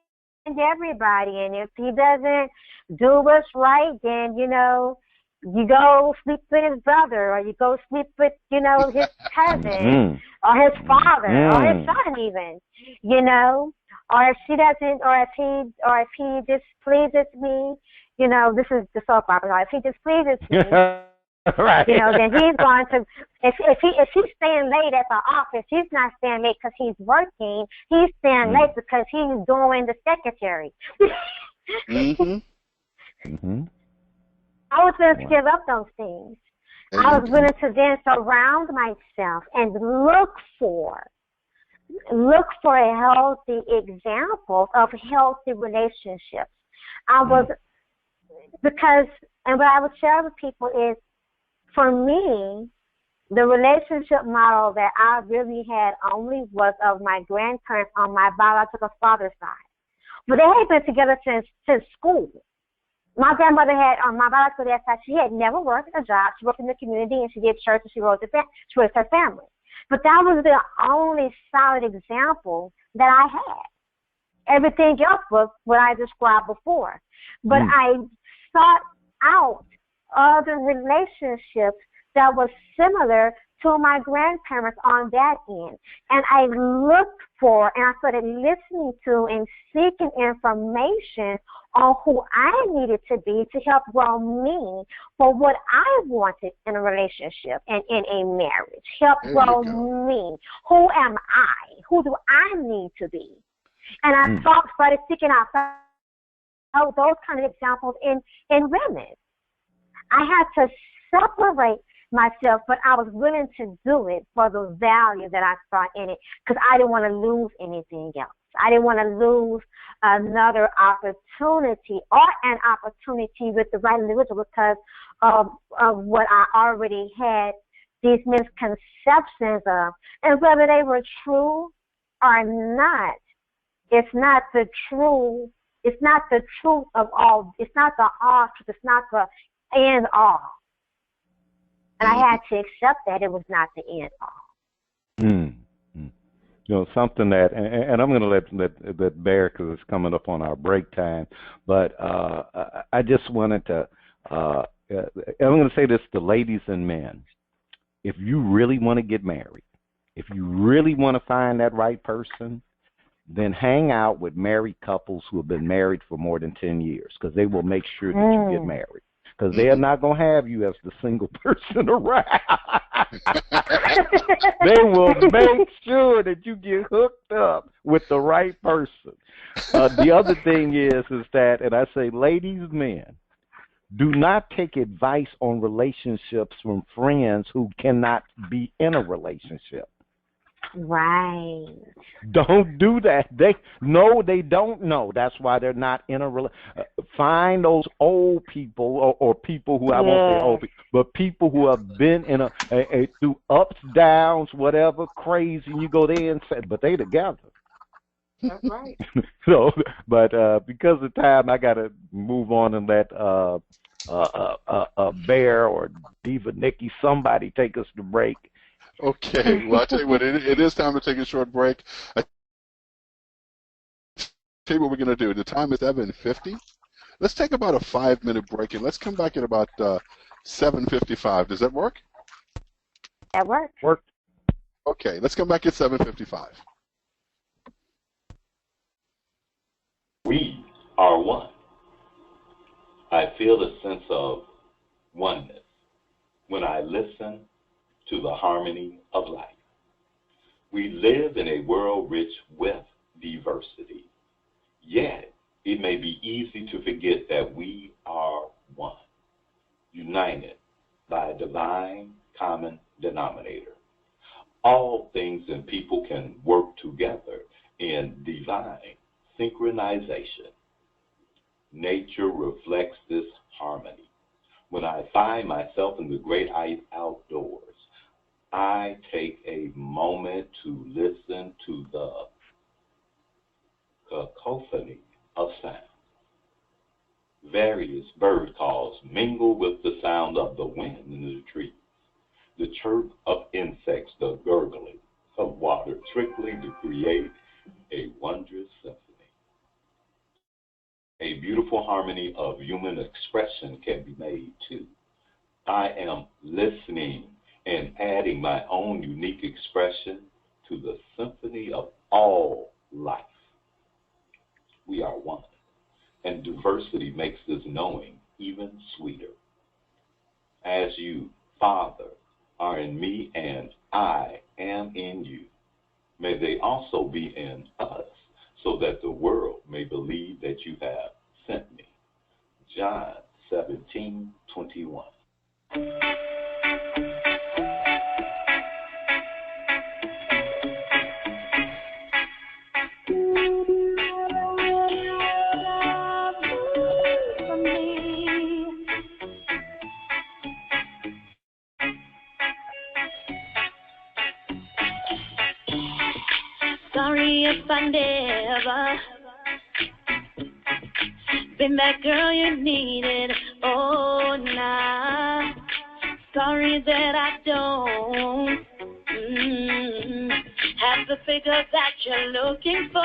and everybody. And if he doesn't do what's right, then, you go sleep with his brother, or you go sleep with, his cousin, or his father, or his son even, or if she doesn't, or if he displeases me, this is the soap opera. If he displeases me, right. Then he's going to, if he's staying late at the office, he's not staying late because he's working. He's staying late because he's doing the secretary. I was willing to give up those things. I was willing to then surround myself and look for a healthy example of healthy relationships. And what I would share with people is, for me, the relationship model that I really had only was of my grandparents on my biological father's side. But they had been together since school. My grandmother had, on my biological dad's side, she had never worked a job. She worked in the community, and she did church, and she raised her family. But that was the only solid example that I had. Everything else was what I described before. But I sought out other relationships that were similar to my grandparents on that end. And I looked for, and I started listening to and seeking information on who I needed to be to help grow me for what I wanted in a relationship and in a marriage. Help grow me. Who am I? Who do I need to be? And I started seeking out those kind of examples in women. I had to separate myself, but I was willing to do it for the value that I saw in it, because I didn't want to lose anything else. I didn't want to lose another opportunity or an opportunity with the right individual because of what I already had these misconceptions of. And whether they were true or not, it's not the truth of all. It's not the all truth. It's not the end all. And I had to accept that it was not the end all. Something that, and I'm going to let Bear, because it's coming up on our break time, but I just wanted to, I'm going to say this to ladies and men. If you really want to get married, if you really want to find that right person, then hang out with married couples who have been married for more than 10 years, because they will make sure that you get married. Because they're not going to have you as the single person around. They will make sure that you get hooked up with the right person. The other thing is that, and I say, ladies, men, do not take advice on relationships from friends who cannot be in a relationship. Right. Don't do that. They don't know. That's why they're not in a relationship. Find those old people or people who, I won't say old people, but people who have been in a through ups, downs, whatever, crazy, and you go there and say, but they together. That's right. So, but because of time, I got to move on and let Bear or Diva Nikki, somebody take us to break. Okay, well, I tell you what, it is time to take a short break. I tell you what we're going to do. The time is 7:50. Let's take about a 5-minute break, and let's come back at about 7:55. Does that work? That works. Worked. Okay, let's come back at 7:55. We are one. I feel a sense of oneness when I listen to the harmony of life. We live in a world rich with diversity. Yet, it may be easy to forget that we are one, united by a divine common denominator. All things and people can work together in divine synchronization. Nature reflects this harmony. When I find myself in the great outdoors, I take a moment to listen to the cacophony of sound. Various bird calls mingle with the sound of the wind in the trees, the chirp of insects, the gurgling of water trickling to create a wondrous symphony. A beautiful harmony of human expression can be made too. I am listening and adding my own unique expression to the symphony of all life. We are one, and diversity makes this knowing even sweeter. As you, Father, are in me and I am in you, may they also be in us, so that the world may believe that you have sent me. John 17:21. Sorry if I never been that girl you needed. Oh, nah. Sorry that I don't have the figure that you're looking for.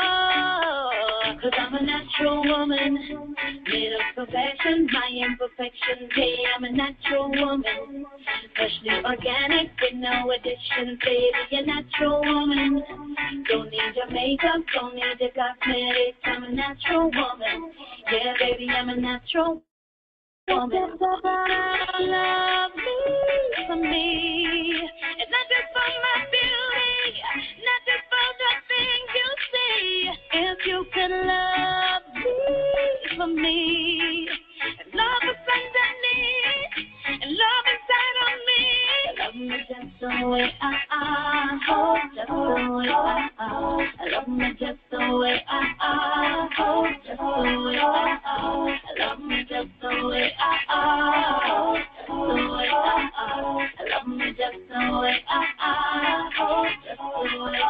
'Cause I'm a natural woman, made of perfection, my imperfection. Yeah, I'm a natural woman, freshly organic with no addition. Baby, a natural woman, don't need your makeup, don't need your cosmetics. I'm a natural woman, yeah, baby, I'm a natural woman. Love me for me, and not just for my beauty, not just for the things you see. If you could love me for me, and love is underneath, and love inside of me. Love me just the way I oh, just the way I love me just the way I oh, just the way I love me just the way I just the way I love me just the way I oh, just the way I.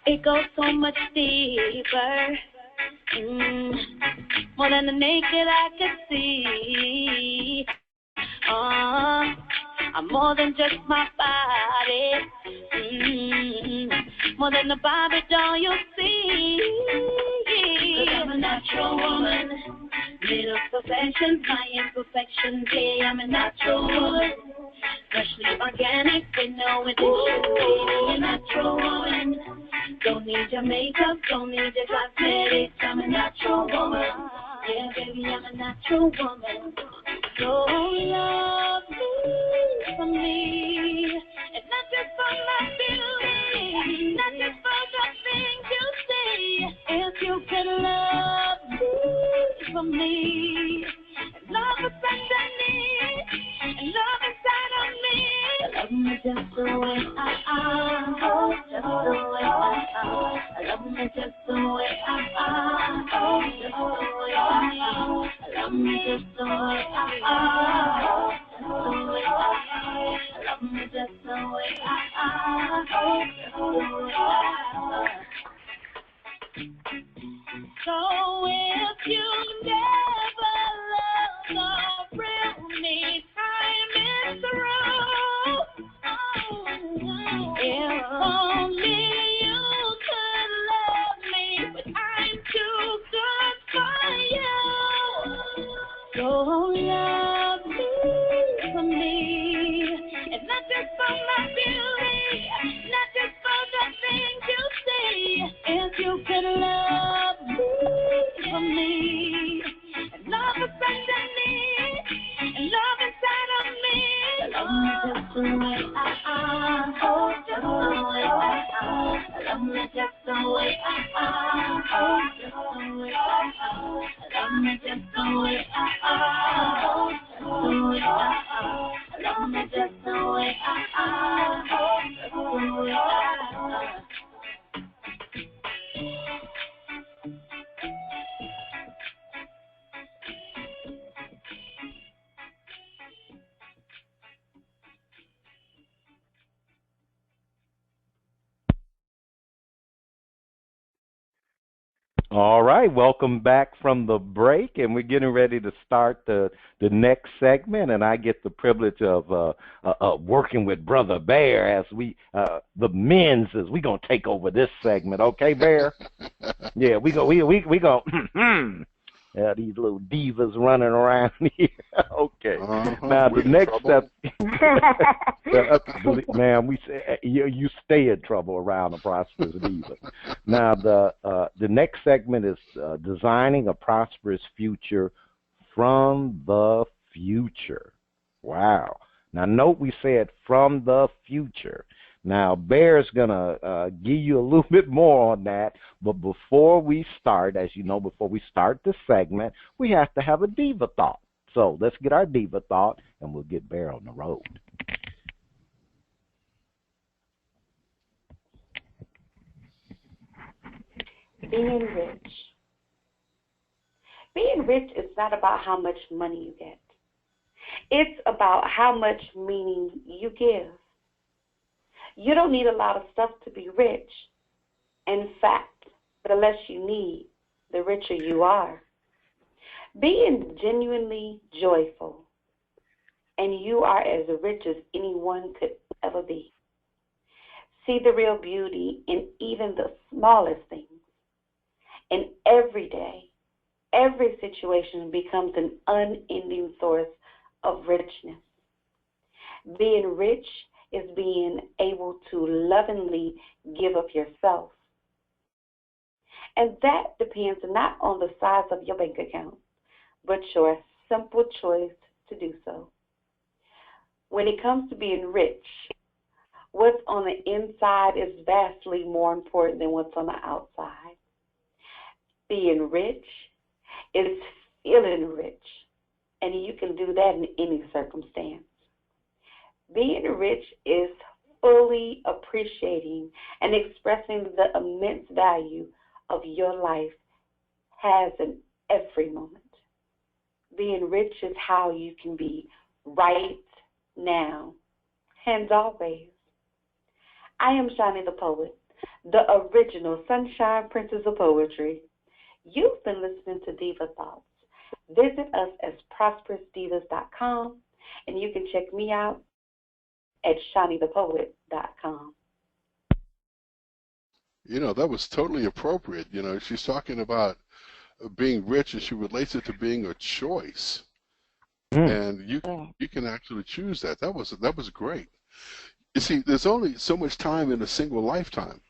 It goes so much deeper, more than the naked eye could see. I'm more than just my body, more than the Barbie doll you see. 'Cause I'm a natural woman, made of perfection, my imperfection. Yeah, I'm a natural woman, freshly organic with no addition. Baby, a natural woman, don't need your makeup, don't need your cosmetics. I'm a natural woman, yeah, baby, I'm a natural woman. So love me for me, and not just for my beauty, not just for the things you see. If you could love me for me, and love is underneath, and love inside of me. Love me just the way I oh, just the way I love me just the way I oh, just the way I love me just the way I oh, just the way I love me just the way I oh, just the way I. So if you never loved the real me, time is through. If only you could love me, but I'm too good for you. So love me for me, and not just for my beauty. love me just the way I am. Oh, just the way I am. Love me just the way I am. Oh, just the way I am. Love me just the way I am. Oh, just the way I am. All right, welcome back from the break, and we're getting ready to start the next segment, and I get the privilege of working with Brother Bear as we the men's as we gonna take over this segment. Okay, Bear? Yeah, we go. Yeah, these little divas running around here. Okay. Now the next step, man, we say you stay in trouble around the Prosperous Diva. Now the next segment is designing a prosperous future from the future. Wow. Now note we said from the future. Now, Bear's going to give you a little bit more on that, but before we start, as you know, before we start the segment, we have to have a Diva Thought. So let's get our Diva Thought, and we'll get Bear on the road. Being rich. Being rich is not about how much money you get. It's about how much meaning you give. You don't need a lot of stuff to be rich. In fact, the less you need, the richer you are. Being genuinely joyful, and you are as rich as anyone could ever be. See the real beauty in even the smallest things. And every day, every situation becomes an unending source of richness. Being rich is being able to lovingly give of yourself. And that depends not on the size of your bank account, but your simple choice to do so. When it comes to being rich, what's on the inside is vastly more important than what's on the outside. Being rich is feeling rich, and you can do that in any circumstance. Being rich is fully appreciating and expressing the immense value of your life has in every moment. Being rich is how you can be right now and always. I am Shani the Poet, the original Sunshine Princess of Poetry. You've been listening to Diva Thoughts. Visit us at prosperousdivas.com, and you can check me out at shanithepoet.com. You know, that was totally appropriate. You know, she's talking about being rich, and she relates it to being a choice. And you can actually choose that. That was great. You see, there's only so much time in a single lifetime.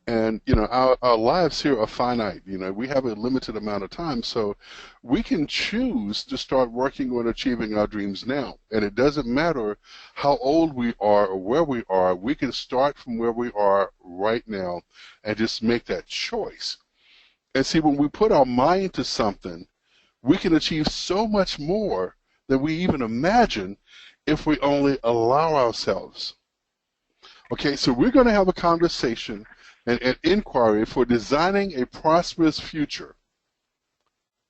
And, you know, our lives here are finite. You know, we have a limited amount of time, so we can choose to start working on achieving our dreams now. And it doesn't matter how old we are or where we are. We can start from where we are right now and just make that choice. And see, when we put our mind to something, we can achieve so much more than we even imagine if we only allow ourselves. Okay, so we're going to have a conversation and an inquiry for designing a prosperous future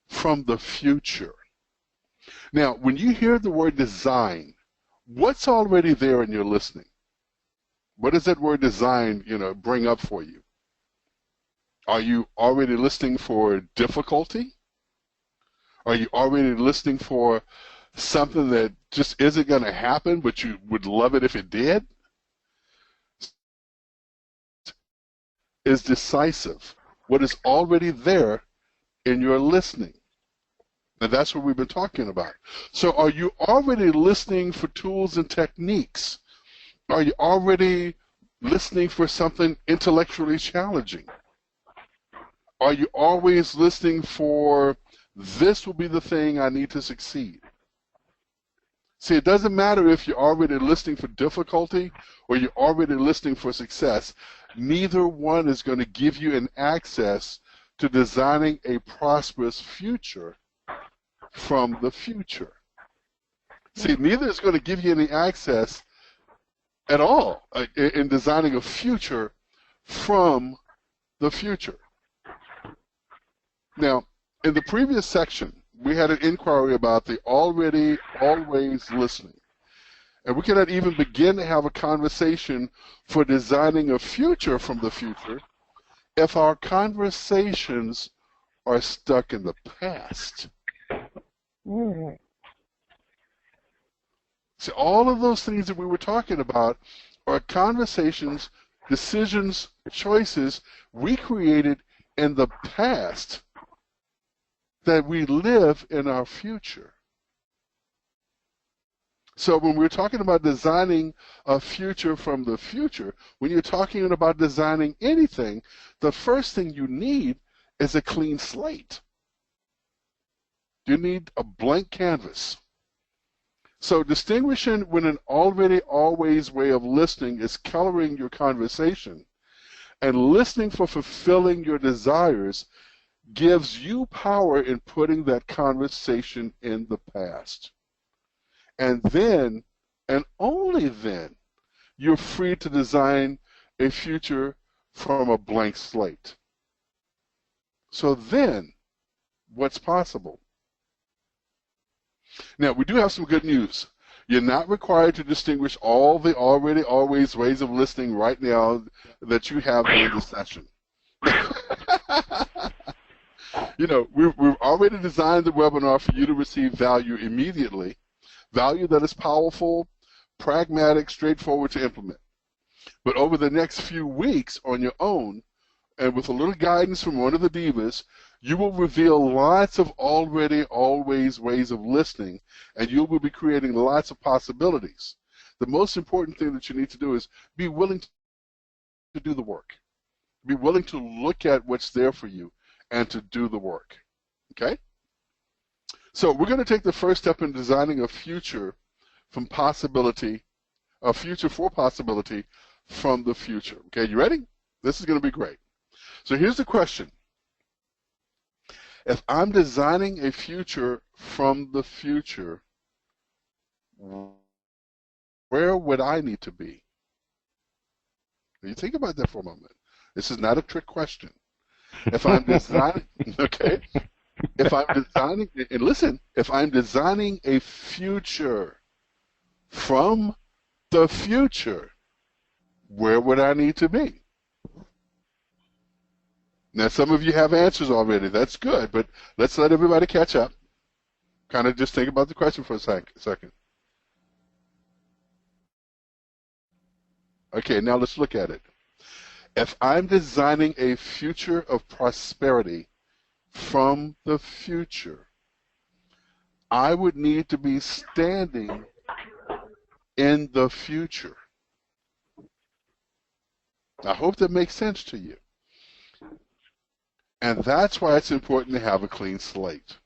from the future. Now, when you hear the word design, what's already there in your listening? What does that word design, you know, bring up for you? Are you already listening for difficulty? Are you already listening for something that just isn't going to happen, but you would love it if it did? Is decisive. What is already there in your listening. And that's what we've been talking about. So are you already listening for tools and techniques? Are you already listening for something intellectually challenging? Are you always listening for, this will be the thing I need to succeed? See, it doesn't matter if you're already listening for difficulty or you're already listening for success. Neither one is going to give you an access to designing a prosperous future from the future. See, neither is going to give you any access at all in designing a future from the future. Now, in the previous section, we had an inquiry about the already, always listening. And we cannot even begin to have a conversation for designing a future from the future if our conversations are stuck in the past. Mm. See, all of those things that we were talking about are conversations, decisions, choices we created in the past that we live in our future. So when we're talking about designing a future from the future, when you're talking about designing anything, the first thing you need is a clean slate. You need a blank canvas. So distinguishing when an already, always way of listening is coloring your conversation and listening for fulfilling your desires gives you power in putting that conversation in the past. And then, and only then, you're free to design a future from a blank slate. So then, what's possible? Now, we do have some good news. You're not required to distinguish all the already, always ways of listening right now that you have in the session. You know, we've already designed the webinar for you to receive value immediately, value that is powerful, pragmatic, straightforward to implement. But over the next few weeks on your own, and with a little guidance from one of the divas, you will reveal lots of already, always ways of listening, and you will be creating lots of possibilities. The most important thing that you need to do is be willing to do the work. Be willing to look at what's there for you and to do the work. Okay? So we're going to take the first step in designing a future from possibility, a future for possibility from the future. Okay, you ready? This is going to be great. So here's the question. If I'm designing a future from the future, where would I need to be? You think about that for a moment. This is not a trick question. If I'm designing, okay, if I'm designing, and listen, if I'm designing a future from the future, where would I need to be? Now, some of you have answers already. That's good, but let's let everybody catch up. Kind of just think about the question for a second. Okay, now let's look at it. If I'm designing a future of prosperity from the future, I would need to be standing in the future. I hope that makes sense to you. And that's why it's important to have a clean slate.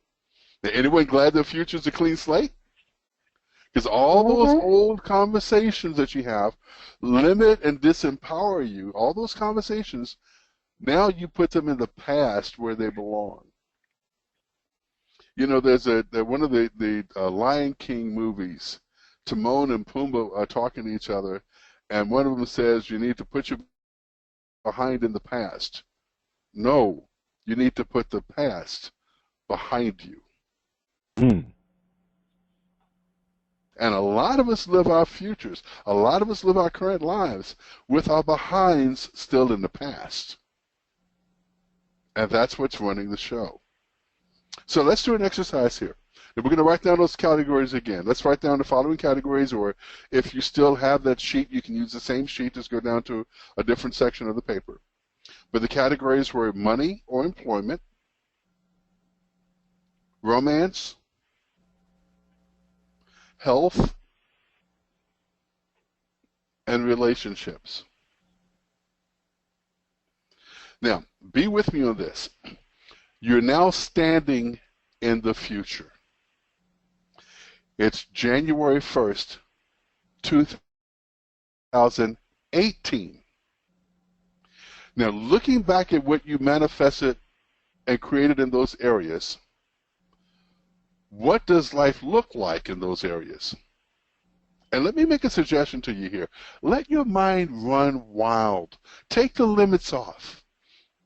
Now, anyone glad the future is a clean slate? Because all those old conversations that you have limit and disempower you. All those conversations, now you put them in the past where they belong. You know, there's one of the Lion King movies. Timon and Pumbaa are talking to each other, and one of them says, you need to put your behind in the past. No, you need to put the past behind you. And a lot of us live our futures. A lot of us live our current lives with our behinds still in the past. And that's what's running the show. So let's do an exercise here. And we're going to write down those categories again. Let's write down the following categories, or if you still have that sheet, you can use the same sheet, just go down to a different section of the paper. But the categories were money or employment, romance, health, and relationships. Now, be with me on this. You're now standing in the future. It's January 1st, 2018. Now, looking back at what you manifested and created in those areas, what does life look like in those areas? And let me make a suggestion to you here. Let your mind run wild. Take the limits off.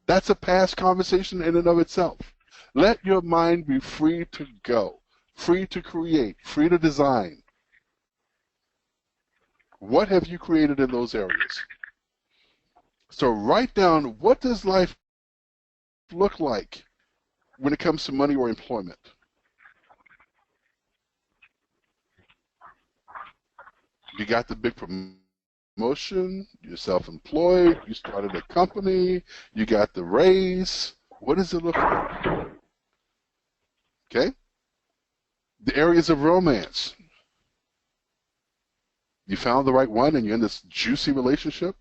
That's a past conversation in and of itself. Let your mind be free to go, free to create, free to design. What have you created in those areas? So write down, what does life look like when it comes to money or employment? You got the big promotion, you're self-employed, you started a company, you got the raise. What does it look like? Okay? The areas of romance. You found the right one and you're in this juicy relationship.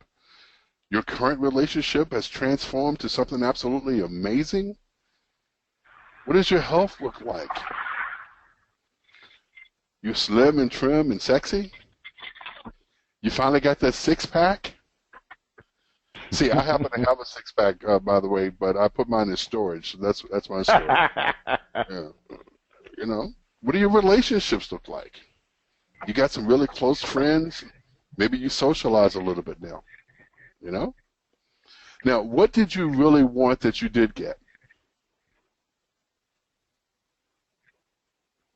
Your current relationship has transformed to something absolutely amazing. What does your health look like? You're slim and trim and sexy. You finally got that six-pack? See, I happen to have a six-pack, by the way, but I put mine in storage. So that's my story. Yeah. You know, what do your relationships look like? You got some really close friends. Maybe you socialize a little bit now. You know? Now, what did you really want that you did get?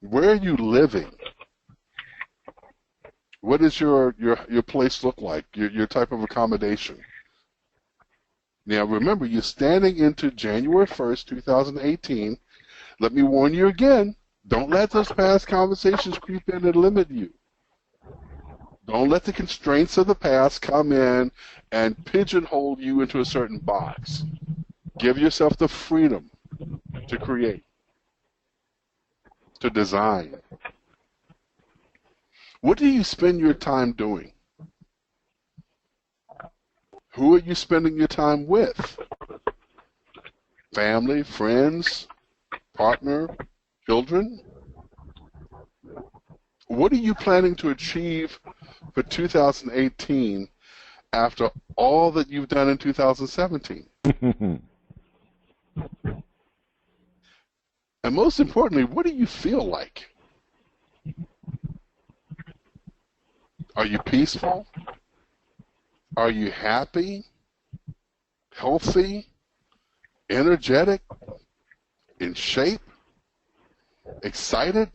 Where are you living? What does your place look like? Your type of accommodation? Now, remember, you're standing into January 1st, 2018. Let me warn you again. Don't let those past conversations creep in and limit you. Don't let the constraints of the past come in and pigeonhole you into a certain box. Give yourself the freedom to create, to design. What do you spend your time doing? Who are you spending your time with? Family, friends, partner, children? What are you planning to achieve for 2018 after all that you've done in 2017? And most importantly, what do you feel like? Are you peaceful? Are you happy, healthy, energetic, in shape, excited?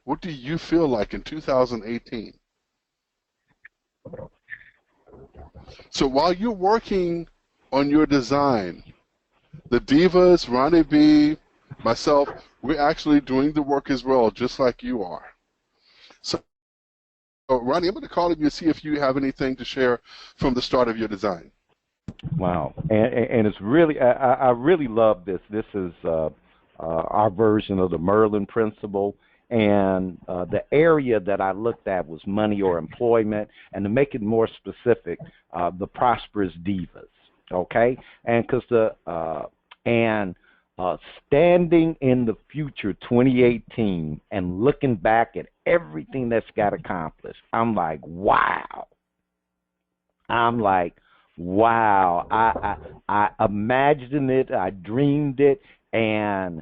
What do you feel like in 2018? So while you're working on your design, the Divas, Ronnie B, myself, we're actually doing the work as well, just like you are. So, Ronnie, I'm going to call on you to see if you have anything to share from the start of your design. Wow, and it's really, I really love this. This is our version of the Merlin principle. And the area that I looked at was money or employment, and to make it more specific, the Prosperous Divas. Okay, and because standing in the future, 2018, and looking back at everything that's got accomplished, I'm like, wow. I imagined it, I dreamed it, and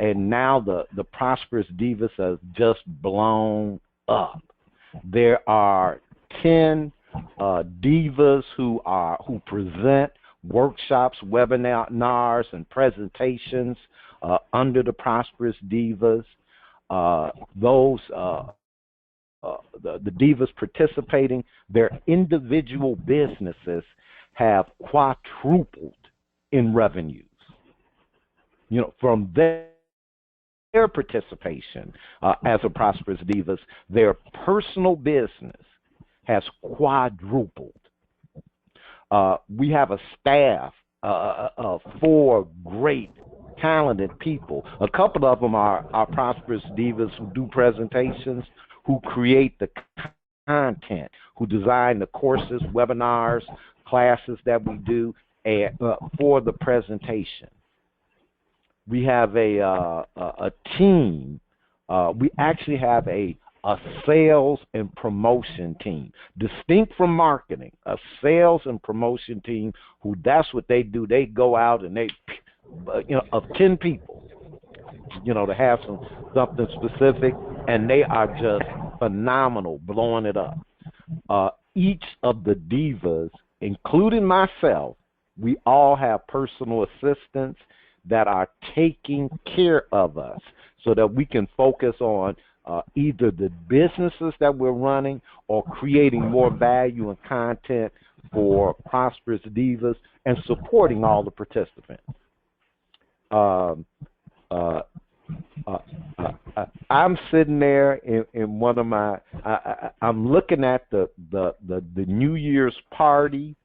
and now the Prosperous Divas has just blown up. There are 10 divas who present workshops, webinars, and presentations under the Prosperous Divas. The divas participating, their individual businesses have quadrupled in revenues. You know, from their participation as a Prosperous Divas, their personal business has quadrupled. We have a staff of 4 great, talented people. A couple of them are our Prosperous Divas who do presentations, who create the content, who design the courses, webinars, classes that we do for the presentation. We have a team. We actually have a sales and promotion team, distinct from marketing. A sales and promotion team who that's what they do. They go out and they, of 10 people, to have something specific, and they are just phenomenal, blowing it up. Each of the divas, including myself, we all have personal assistants that are taking care of us so that we can focus on either the businesses that we're running or creating more value and content for Prosperous Divas and supporting all the participants. I'm sitting there in one of my. I'm looking at the New Year's party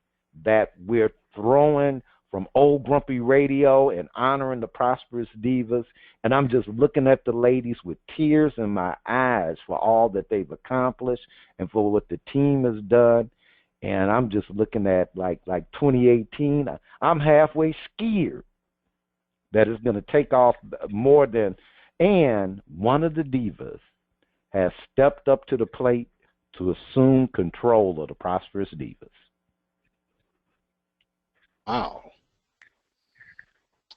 that we're throwing from Old Grumpy Radio and honoring the Prosperous Divas, and I'm just looking at the ladies with tears in my eyes for all that they've accomplished and for what the team has done. And I'm just looking at like 2018. I'm halfway scared that it's going to take off more than. And one of the divas has stepped up to the plate to assume control of the Prosperous Divas. Wow.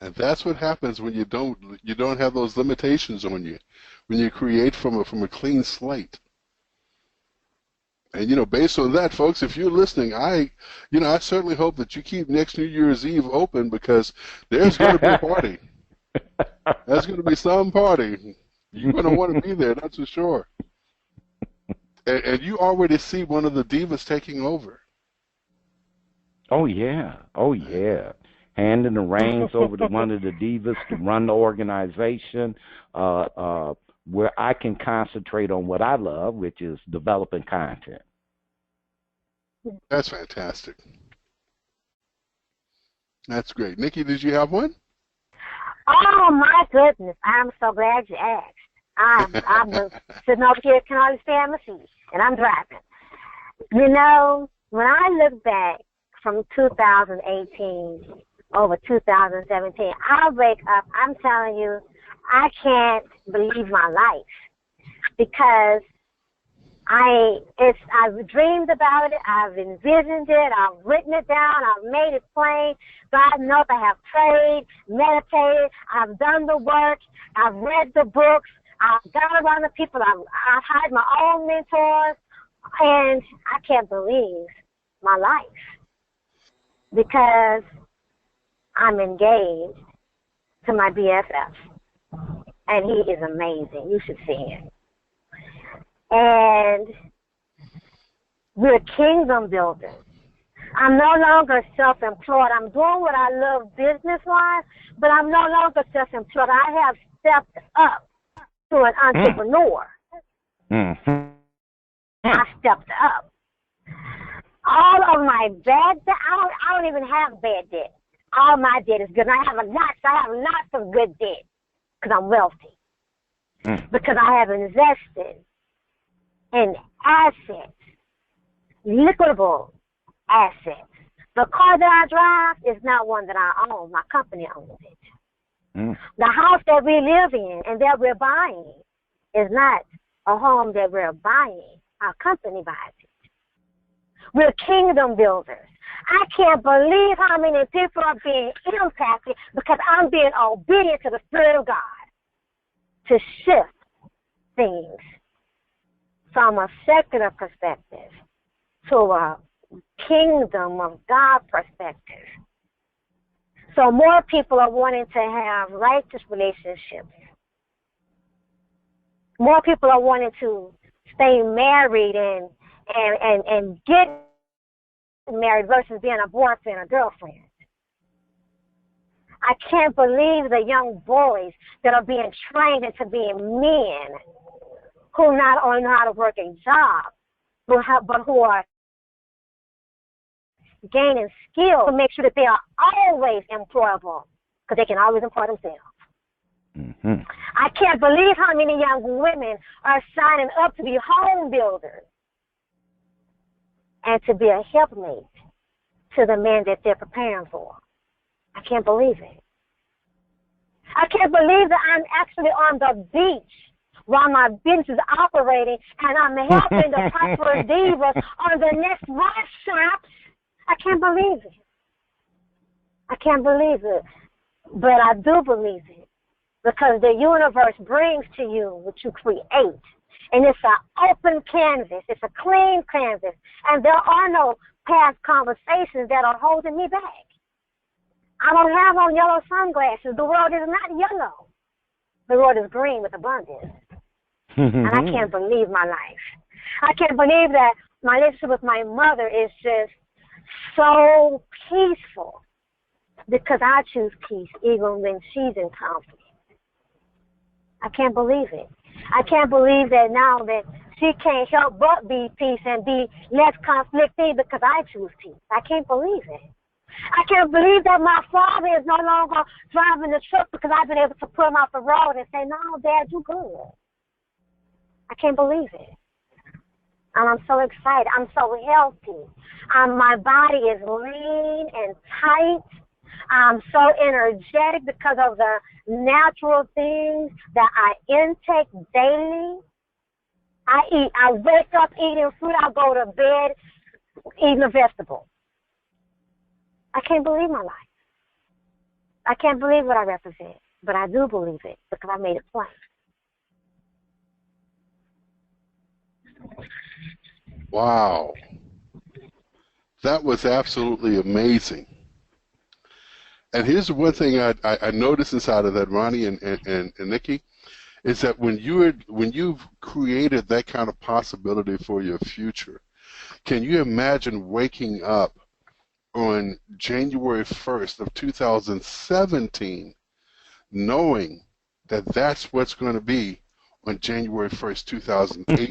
And that's what happens when you don't have those limitations on you, when you create from a clean slate. And based on that, folks, if you're listening, I certainly hope that you keep next New Year's Eve open, because there's going to be a party. There's going to be some party. You're going to want to be there, that's for sure. And you already see one of the divas taking over. Oh yeah. Handing the reins over to one of the divas to run the organization, where I can concentrate on what I love, which is developing content. That's fantastic. That's great. Nikki, did you have one? Oh my goodness! I'm so glad you asked. I'm sitting over here can hardly stand my seat, and I'm driving. When I look back from 2018 over 2017, I wake up, I'm telling you, I can't believe my life, because I've dreamed about it, I've envisioned it, I've written it down, I've made it plain. God knows I have prayed, meditated, I've done the work, I've read the books, I've got around the people, I've hired my own mentors, and I can't believe my life, because I'm engaged to my BFF, and he is amazing. You should see him. And we're kingdom builders. I'm no longer self-employed. I'm doing what I love business-wise, but I'm no longer self-employed. I have stepped up to an entrepreneur. Mm-hmm. I stepped up. All of my bad debt, I don't even have bad debt. All my debt is good. I have lots of good debt, because I'm wealthy. Because I have invested in assets, liquidable assets. The car that I drive is not one that I own. My company owns it. The house that we live in and that we're buying is not a home that we're buying. Our company buys it. We're kingdom builders. I can't believe how many people are being impacted because I'm being obedient to the Spirit of God to shift things from a secular perspective to a kingdom of God perspective. So more people are wanting to have righteous relationships. More people are wanting to stay married and get married versus being a boyfriend or girlfriend. I can't believe the young boys that are being trained into being men who not only know how to work a job, but who are gaining skills to make sure that they are always employable, because they can always employ themselves. Mm-hmm. I can't believe how many young women are signing up to be home builders and to be a helpmate to the men that they're preparing for. I can't believe it. I can't believe that I'm actually on the beach while my business is operating, and I'm helping the Prosperous Divas on the next workshops. I can't believe it. I can't believe it. But I do believe it, because the universe brings to you what you create. And it's an open canvas. It's a clean canvas. And there are no past conversations that are holding me back. I don't have on yellow sunglasses. The world is not yellow. The world is green with abundance. And I can't believe my life. I can't believe that my relationship with my mother is just so peaceful, because I choose peace even when she's in conflict. I can't believe it. I can't believe that now that she can't help but be peace and be less conflicty because I choose peace. I can't believe it. I can't believe that my father is no longer driving the truck because I've been able to put him off the road and say, no, Dad, you good. I can't believe it. And I'm so excited. I'm so healthy. My body is lean and tight. I'm so energetic because of the natural things that I intake daily. I wake up eating fruit. I go to bed eating a vegetable. I can't believe my life. I can't believe what I represent, but I do believe it because I made it plain. Wow. That was absolutely amazing. And here's the one thing I noticed inside of that, Ronnie and Nikki, is that when you've created that kind of possibility for your future, can you imagine waking up on January 1st of 2017 knowing that that's what's going to be on January 1st, 2008?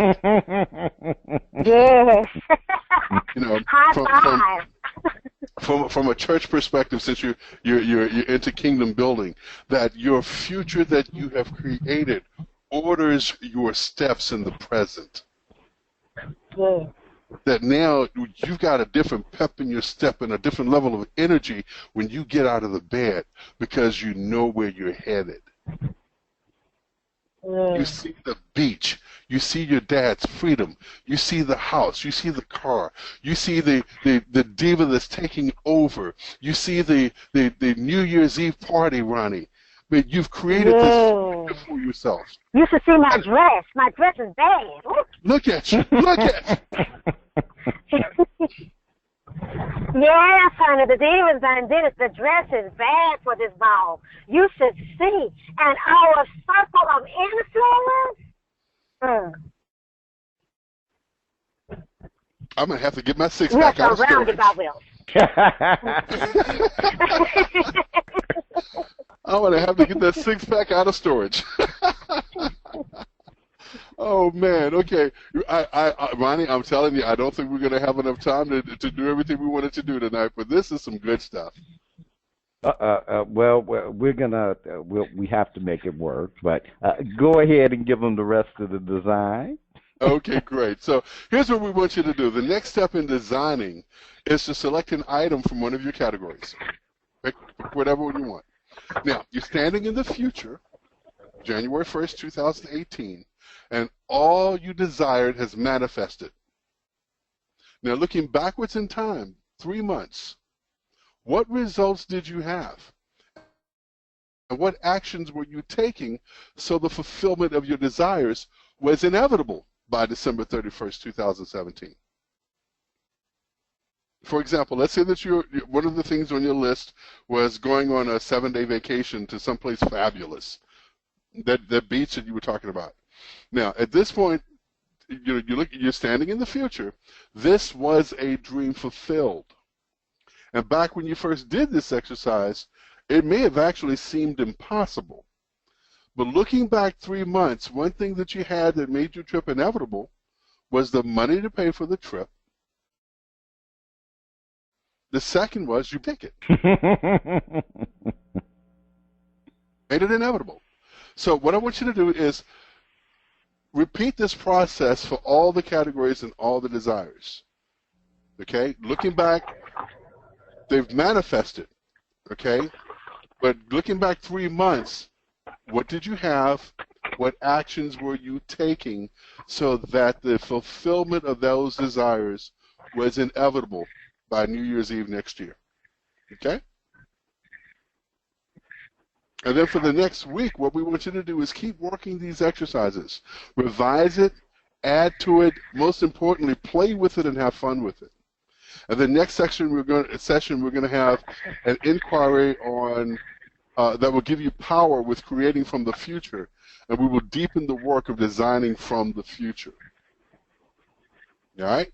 Yes. You know, from a church perspective, since you're into kingdom building, that your future that you have created orders your steps in the present. Yes. That now you've got a different pep in your step and a different level of energy when you get out of the bed because you know where you're headed. Yes. You see the beach. You see your dad's freedom. You see the house. You see the car. You see the diva that's taking over. You see the New Year's Eve party, Ronnie. But you've created this for yourself. You should see my dress. My dress is bad. Look at you. Look at you. Yes, honey, the divas done did it. The dress is bad for this ball. You should see. And our circle of influence. I'm going to have to get my six-pack out of storage. I'm going to have to get that six-pack out of storage. Oh, man. Okay. Ronnie, I'm telling you, I don't think we're going to have enough time to do everything we wanted to do tonight, but this is some good stuff. Well, we're gonna we have to make it work, but go ahead and give them the rest of the design. Okay, great. So here's what we want you to do. The next step in designing is to select an item from one of your categories. Pick whatever one you want. Now, you're standing in the future, January 1st, 2018, and all you desired has manifested. Now, looking backwards in time, 3 months, what results did you have? And what actions were you taking so the fulfillment of your desires was inevitable by December 31st, 2017? For example, let's say that one of the things on your list was going on a 7-day vacation to someplace fabulous, that beach that you were talking about. Now, at this point, you're standing in the future. This was a dream fulfilled. And back when you first did this exercise, it may have actually seemed impossible. But looking back 3 months, one thing that you had that made your trip inevitable was the money to pay for the trip. The second was your ticket. Made it inevitable. So what I want you to do is repeat this process for all the categories and all the desires. Okay? Looking back, they've manifested. Okay? But looking back 3 months, what did you have? What actions were you taking so that the fulfillment of those desires was inevitable by New Year's Eve next year? Okay? And then for the next week, what we want you to do is keep working these exercises. Revise it, add to it, most importantly, play with it and have fun with it. And the next session we're going to have an inquiry on that will give you power with creating from the future, and we will deepen the work of designing from the future. All right?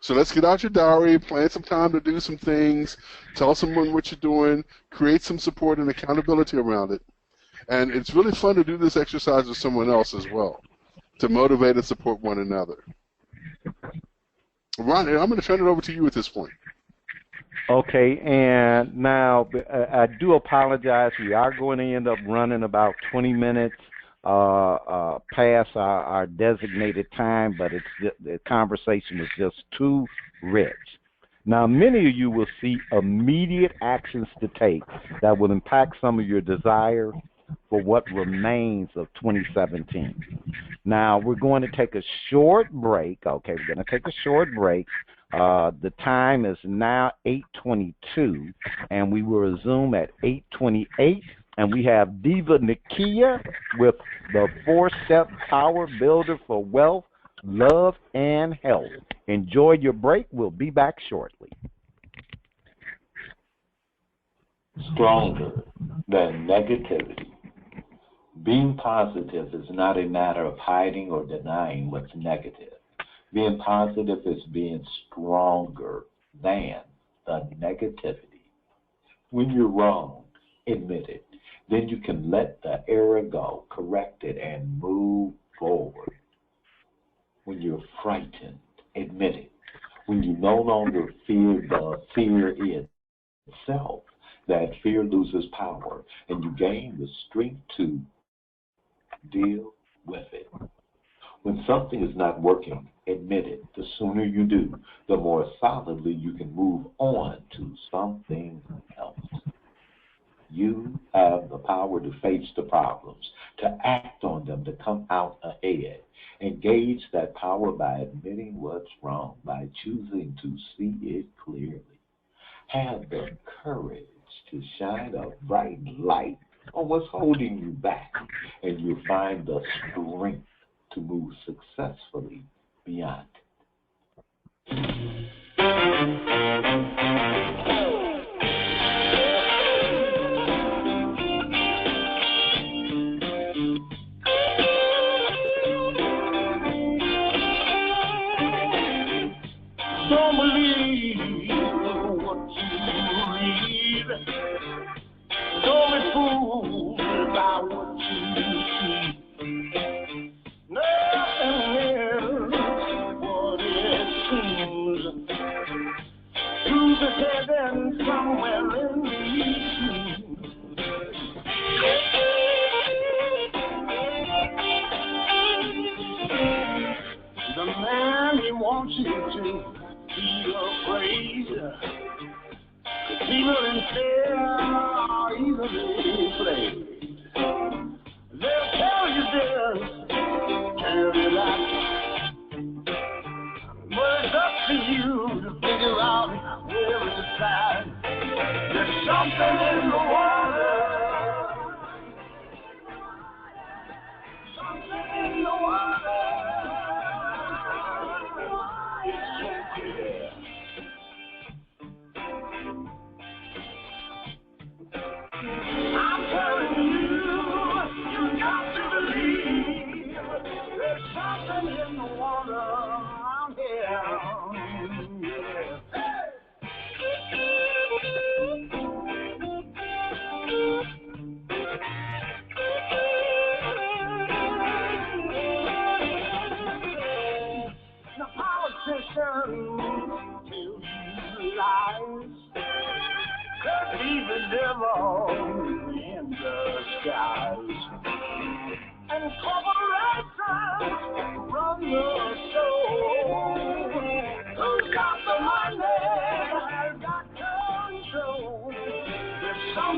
So let's get out your diary, plan some time to do some things, tell someone what you're doing, create some support and accountability around it. And it's really fun to do this exercise with someone else as well, to motivate and support one another. Ronnie, I'm going to turn it over to you at this point. Okay, and now I do apologize. We are going to end up running about 20 minutes past our designated time, but the conversation was just too rich. Now, many of you will see immediate actions to take that will impact some of your desires for what remains of 2017. Now, we're going to take a short break. Okay, we're going to take a short break. The time is now 8:22, and we will resume at 8:28. And we have Diva Nakia with the 4-step power builder for wealth, love, and health. Enjoy your break. We'll be back shortly. Stronger than negativity. Being positive is not a matter of hiding or denying what's negative. Being positive is being stronger than the negativity. When you're wrong, admit it. Then you can let the error go, correct it, and move forward. When you're frightened, admit it. When you no longer fear the fear itself, that fear loses power, and you gain the strength to deal with it. When something is not working, admit it. The sooner you do, the more solidly you can move on to something else. You have the power to face the problems, to act on them, to come out ahead. Engage that power by admitting what's wrong, by choosing to see it clearly. Have the courage to shine a bright light on what's holding you back, and you'll find the strength to move successfully beyond it. Don't believe what you read. Don't be fooled by what you see. Nothing is what it seems. Truth is hidden somewhere in these shoes. The man, he wants you to be afraid. People in fear are easily played. They'll tell you this, tell you that, but it's up to you to figure out where it's at. There's something in the water, something in the water. I'm telling you, you got to believe there's something in the water around here. The politicians tell you lies. Could be the devil in disguise. And corporations run the show. Who's got the money has got control. There's something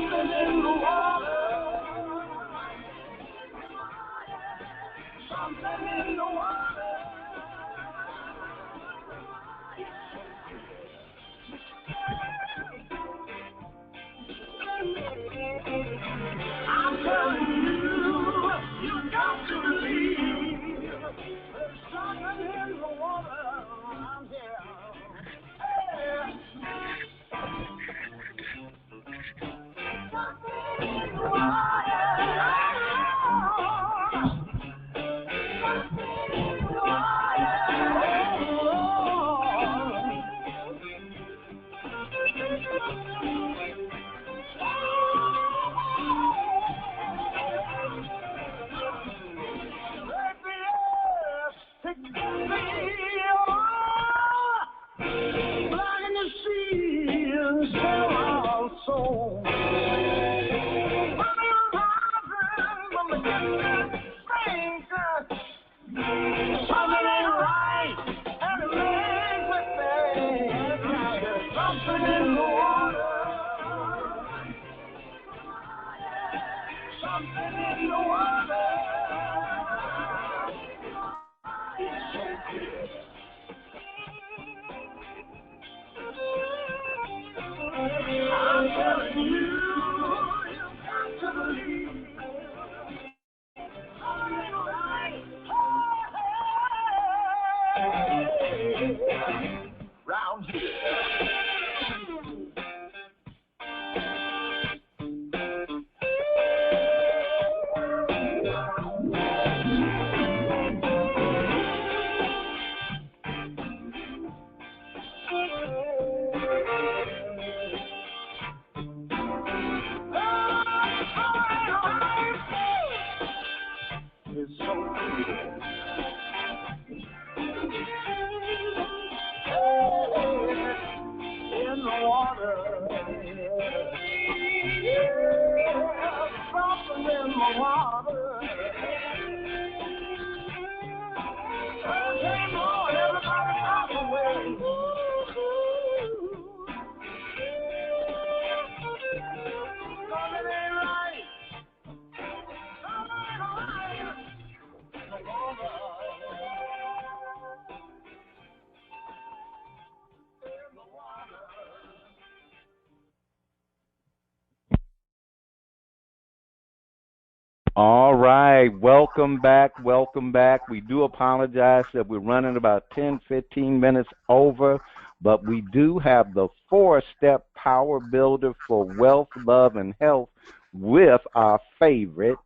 All right, welcome back, welcome back. We do apologize that we're running about 10, 15 minutes over, but we do have the 4-step power builder for wealth, love, and health with our favorite,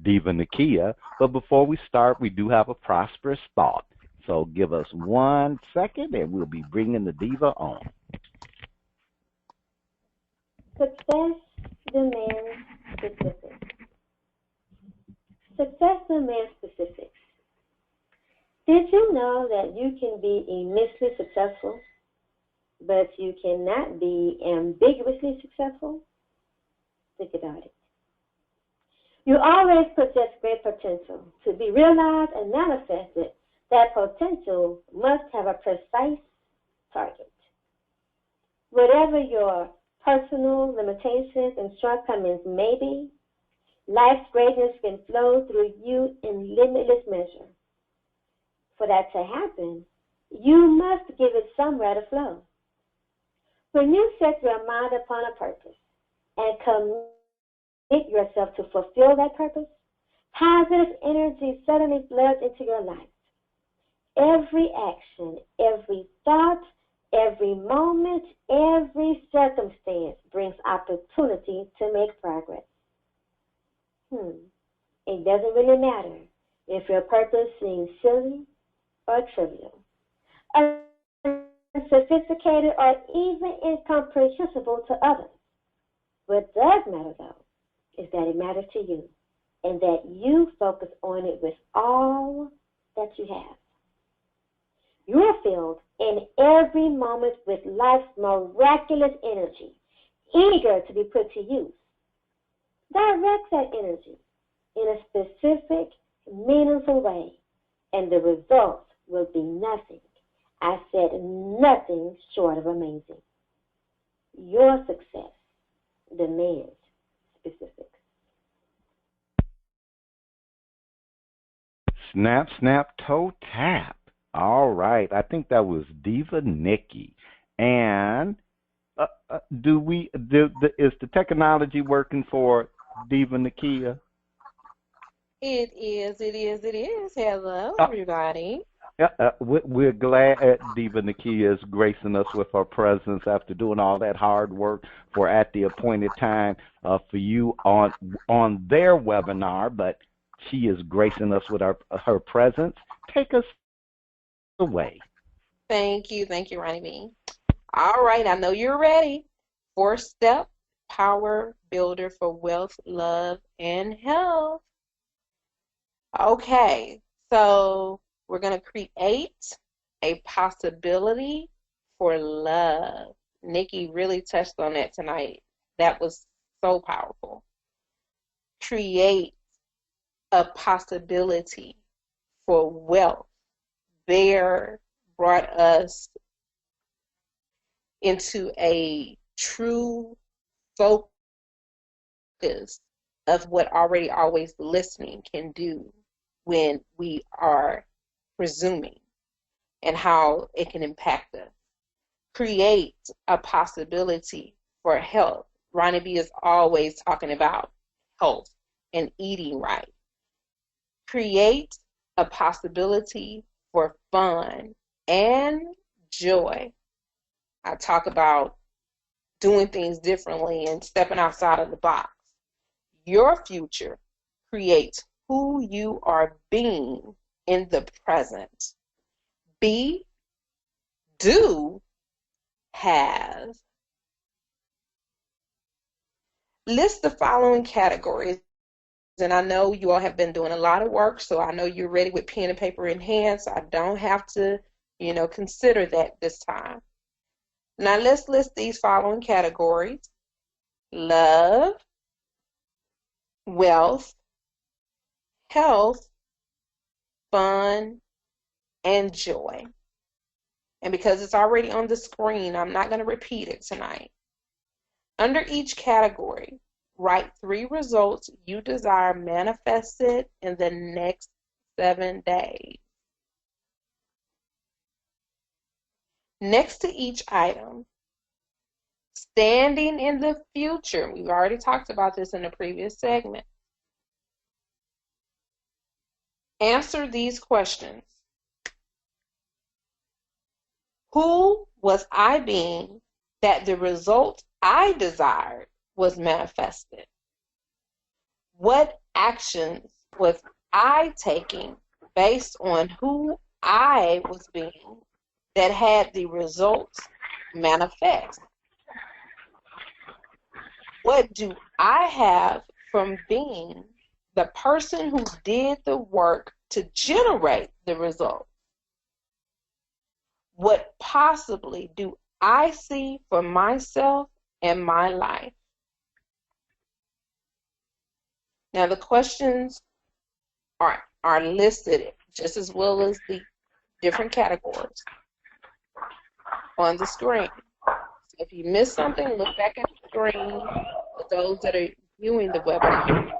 Diva Nakia. But before we start, we do have a prosperous thought. So give us 1 second and we'll be bringing the Diva on. Success demands specifics. Success demands specifics. Did you know that you can be immensely successful, but you cannot be ambiguously successful? Think about it. You always possess great potential. To be realized and manifested, that potential must have a precise target. Whatever your personal limitations and shortcomings may be, life's greatness can flow through you in limitless measure. For that to happen, you must give it somewhere to flow. When you set your mind upon a purpose and commit yourself to fulfill that purpose, positive energy suddenly floods into your life. Every action, every thought, every moment, every circumstance brings opportunity to make progress. It doesn't really matter if your purpose seems silly or trivial, unsophisticated or even incomprehensible to others. What does matter, though, is that it matters to you and that you focus on it with all that you have. You are filled in every moment with life's miraculous energy, eager to be put to use. Direct that energy in a specific, meaningful way, and the results will be nothing. I said nothing short of amazing. Your success demands specifics. Snap, snap, toe tap. All right, I think that was Diva Nikki. And is the technology working for Diva Nakia? It is. Hello, everybody. We're glad Diva Nakia is gracing us with her presence after doing all that hard work for at the appointed time for you on their webinar, but she is gracing us with her presence. Take us away. Thank you, Ronnie B. All right, I know you're ready. 4-step power builder for wealth, love, and health. Okay, so we're going to create a possibility for love. Nikki really touched on that tonight. That was so powerful. Create a possibility for wealth. Bear brought us into a true focus of what already always listening can do when we are presuming and how it can impact us. Create a possibility for health. Ronnie B is always talking about health and eating right. Create a possibility for fun and joy. I talk about doing things differently and stepping outside of the box. Your future creates who you are being in the present. Be, do, have. List the following categories. And I know you all have been doing a lot of work, so I know you're ready with pen and paper in hand, so I don't have to, consider that this time. Now let's list these following categories: love, wealth, health, fun, and joy. And because it's already on the screen, I'm not going to repeat it tonight. Under each category, write 3 results you desire manifested in the next 7 days. Next to each item, standing in the future. We've already talked about this in the previous segment. Answer these questions. Who was I being that the result I desired was manifested? What actions was I taking based on who I was being that had the results manifest? What do I have from being the person who did the work to generate the result? What possibly do I see for myself and my life? Now the questions are listed just as well as the different categories on the screen. So if you missed something, look back at the screen for those that are viewing the webinar,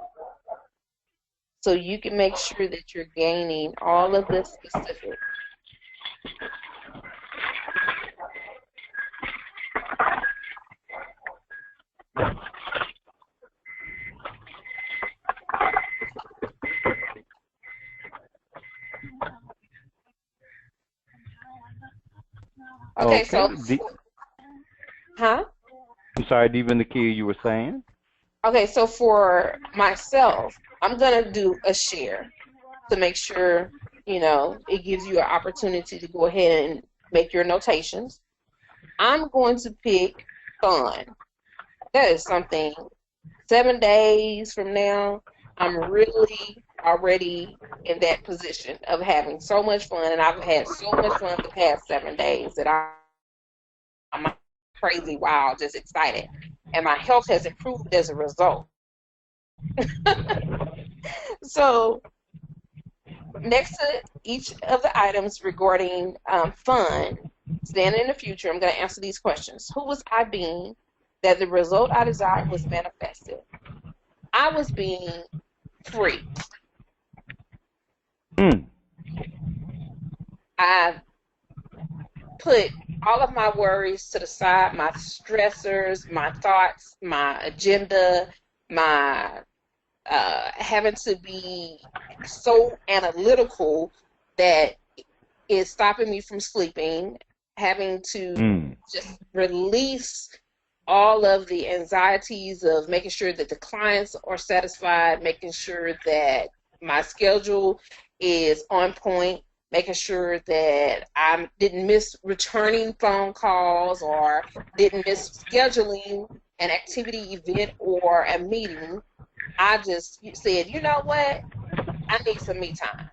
so you can make sure that you're gaining all of the specifics. Okay, so, huh? I'm sorry, Diva Nakia, you were saying? Okay, so for myself, I'm going to do a share to make sure, it gives you an opportunity to go ahead and make your notations. I'm going to pick fun. That is something, 7 days from now, I'm really already in that position of having so much fun, and I've had so much fun the past 7 days that I'm crazy, wild, just excited. And my health has improved as a result. So next to each of the items regarding fun, standing in the future, I'm going to answer these questions. Who was I being that the result I desired was manifested? I was being free. I put all of my worries to the side, my stressors, my thoughts, my agenda, my having to be so analytical that is stopping me from sleeping, having to just release all of the anxieties of making sure that the clients are satisfied, making sure that my schedule is on point, making sure that I didn't miss returning phone calls or didn't miss scheduling an activity, event, or a meeting. I just said, you know what? I need some me time.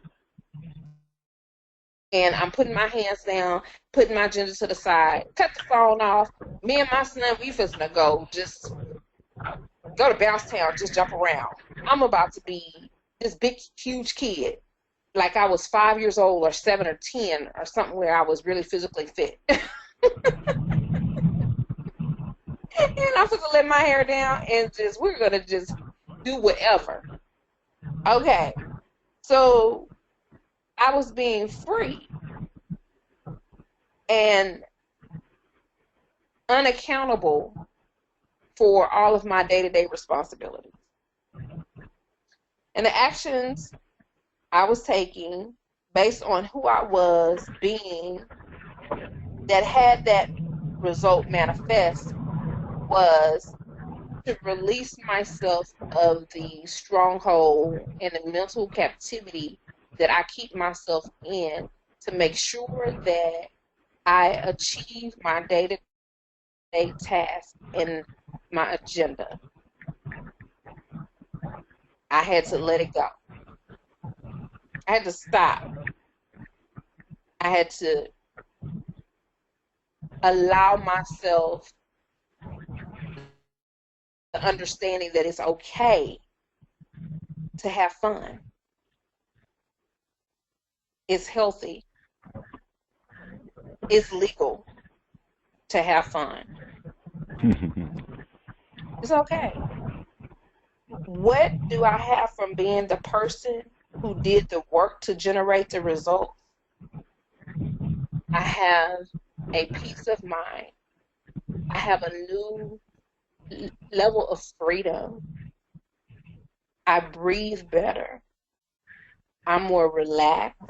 And I'm putting my hands down, putting my agenda to the side, cut the phone off. Me and my son, we just gonna go to Bounce Town, just jump around. I'm about to be this big, huge kid, like I was 5 years old or 7 or 10 or something where I was really physically fit. And I'm supposed to let my hair down and we're going to just do whatever. Okay. So I was being free and unaccountable for all of my day-to-day responsibilities. And the actions I was taking based on who I was being that had that result manifest was to release myself of the stronghold and the mental captivity that I keep myself in to make sure that I achieve my day-to-day tasks and my agenda. I had to let it go. I had to stop. I had to allow myself the understanding that it's okay to have fun. It's healthy. It's legal to have fun. It's okay. What do I have from being the person who did the work to generate the results? I have a peace of mind. I have a new level of freedom. I breathe better. I'm more relaxed.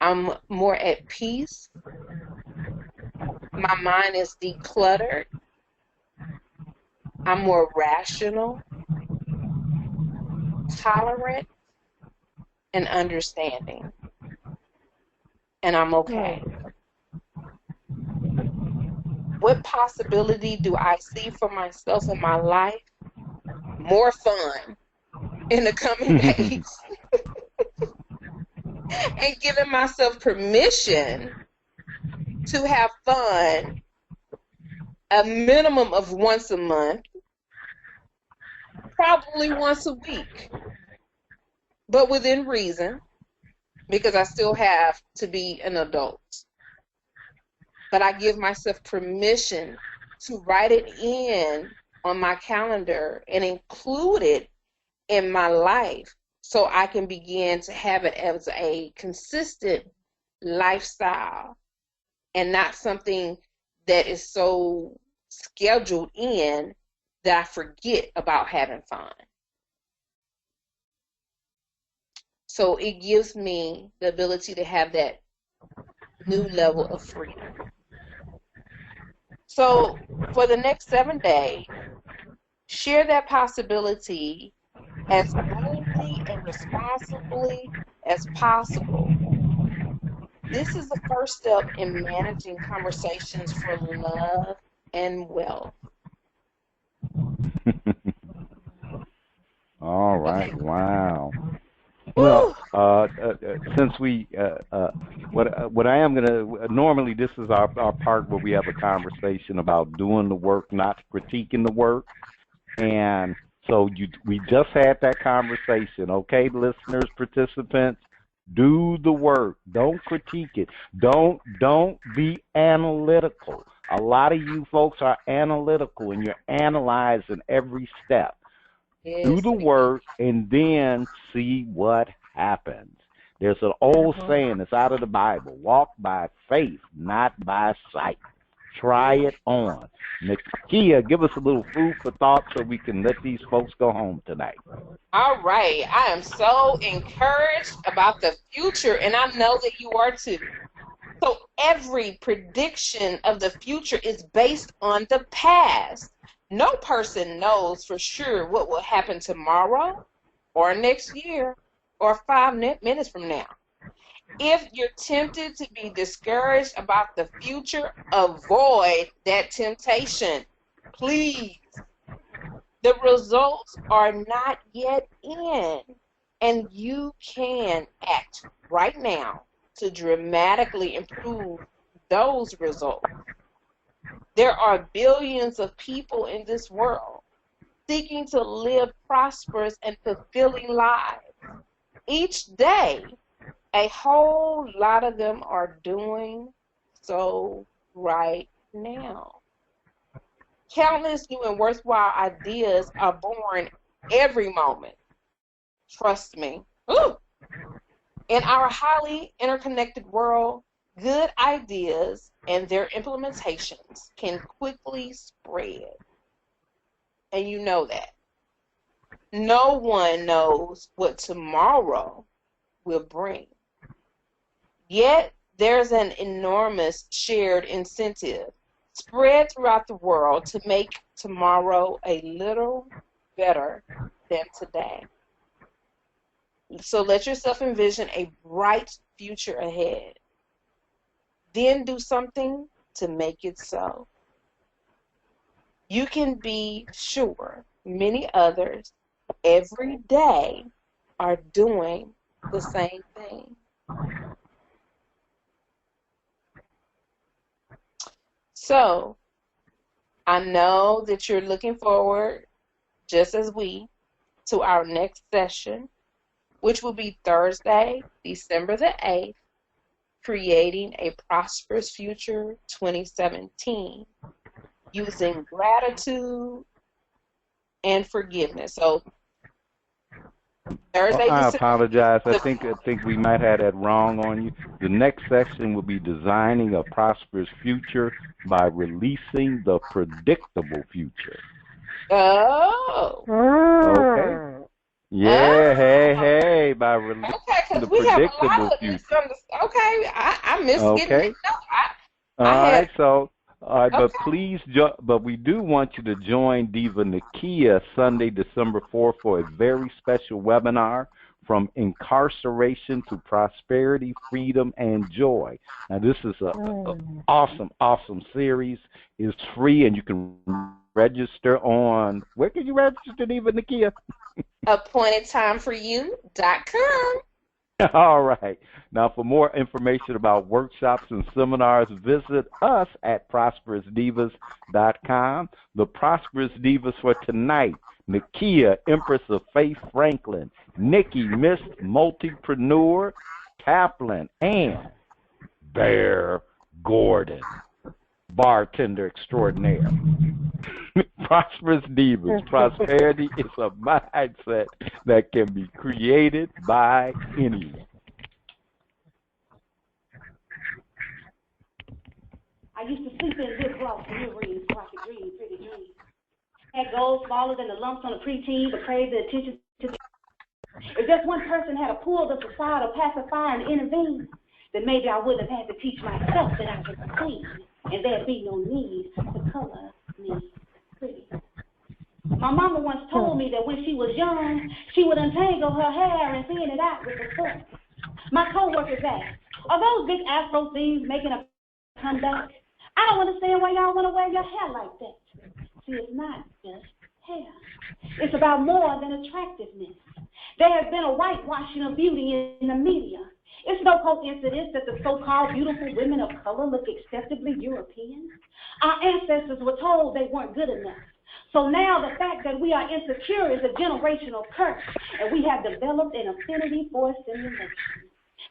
I'm more at peace. My mind is decluttered. I'm more rational, tolerant, and understanding. And I'm okay. What possibility do I see for myself in my life? More fun in the coming days. And giving myself permission to have fun a minimum of once a month, probably once a week, but within reason, because I still have to be an adult. But I give myself permission to write it in on my calendar and include it in my life so I can begin to have it as a consistent lifestyle and not something that is so scheduled in that I forget about having fun. So it gives me the ability to have that new level of freedom. So for the next 7 days, share that possibility as boldly and responsibly as possible. This is the first step in managing conversations for love and wealth. All right. Wow. Well, since we, what I am gonna normally this is our part where we have a conversation about doing the work, not critiquing the work, and so we just had that conversation. Okay, listeners, participants, do the work. Don't critique it. Don't be analytical. A lot of you folks are analytical, and you're analyzing every step. Yes. Do the work and then see what happens. There's an old saying that's out of the Bible: walk by faith, not by sight. Try it on. Nakia, give us a little food for thought so we can let these folks go home tonight. All right. I am so encouraged about the future, and I know that you are too. So every prediction of the future is based on the past. No person knows for sure what will happen tomorrow or next year or 5 minutes from now. If you're tempted to be discouraged about the future, avoid that temptation. Please. The results are not yet in, and you can act right now to dramatically improve those results. There are billions of people in this world seeking to live prosperous and fulfilling lives. Each day, a whole lot of them are doing so right now. Countless new and worthwhile ideas are born every moment. Trust me. Ooh. In our highly interconnected world, good ideas and their implementations can quickly spread. And you know that. No one knows what tomorrow will bring. Yet, there's an enormous shared incentive spread throughout the world to make tomorrow a little better than today. So let yourself envision a bright future ahead. Then do something to make it so. You can be sure many others every day are doing the same thing. So, I know that you're looking forward, just as we, to our next session, which will be Thursday, December the 8th, Creating a Prosperous Future 2017, using gratitude and forgiveness. So, Thursday, I December, apologize. I think we might have that wrong on you. The next section will be designing a prosperous future by releasing the predictable future. Oh. Okay. Yeah, hey, by releasing the predictable future. Okay, I missed getting that. All right, but please, but we do want you to join Diva Nakia Sunday, December 4th for a very special webinar, From Incarceration to Prosperity, Freedom, and Joy. Now, this is an awesome series. It's free, and you can register on, where can you register, Diva Nakia? AppointedTimeForYou.com. All right. Now, for more information about workshops and seminars, visit us at ProsperousDivas.com. The Prosperous Divas for tonight: Nakia, Empress of Faith Franklin; Nikki, Miss Multipreneur Kaplan; and Bear Gordon, bartender extraordinaire. Prosperous Divas. Prosperity is a mindset that can be created by anyone. I used to sleep in lip gloss and earrings so I could dream pretty dreams. Had goals smaller than the lumps on a preteen, but craved the attention to the... If just one person had pulled us aside or pacifier and intervened, then maybe I wouldn't have had to teach myself that I was a queen, and there'd be no need to color me pretty. My mama once told me that when she was young, she would untangle her hair and thin it out with a fork. My co-workers asked, are those big afro things making a comeback? I don't understand why y'all want to wear your hair like that. See, it's not just hair. It's about more than attractiveness. There has been a whitewashing of beauty in the media. It's no coincidence that the so-called beautiful women of color look acceptably European. Our ancestors were told they weren't good enough. So now the fact that we are insecure is a generational curse, and we have developed an affinity for simulation.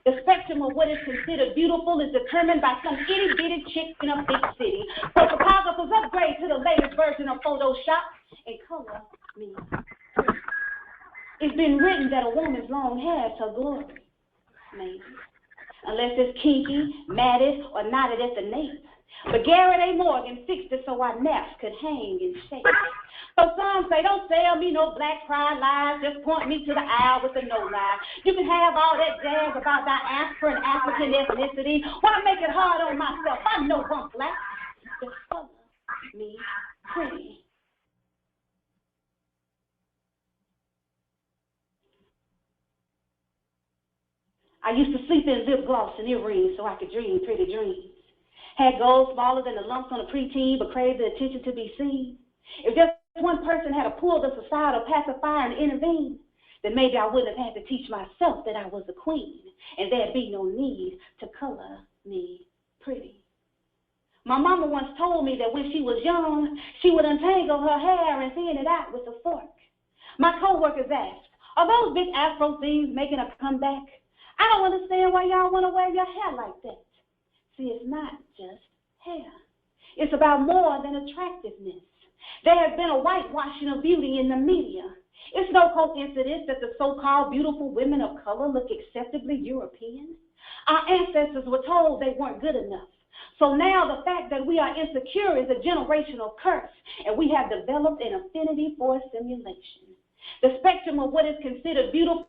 The spectrum of what is considered beautiful is determined by some itty-bitty chick in a big city. So photographers upgrade to the latest version of Photoshop and color me. It's been written that a woman's long hair is her glory. Maybe. Unless it's kinky, matted, or knotted at the nape. But Garrett A. Morgan fixed it so our naps could hang in shape. So some say, don't sell me no black pride lies, just point me to the aisle with the no lie. You can have all that jazz about diaspora and African ethnicity. Why make it hard on myself? I know I'm black. Just color me pretty. I used to sleep in lip gloss and earrings so I could dream pretty dreams. Had goals smaller than the lumps on a preteen, but craved the attention to be seen. If just one person had pulled us aside or pacifier and intervened, then maybe I wouldn't have had to teach myself that I was a queen, and there'd be no need to color me pretty. My mama once told me that when she was young, she would untangle her hair and thin it out with a fork. My co-workers asked, are those big afro things making a comeback? I don't understand why y'all want to wear your hair like that. See, it's not just hair. It's about more than attractiveness. There has been a whitewashing of beauty in the media. It's no coincidence that the so-called beautiful women of color look acceptably European. Our ancestors were told they weren't good enough. So now the fact that we are insecure is a generational curse, and we have developed an affinity for simulation. The spectrum of what is considered beautiful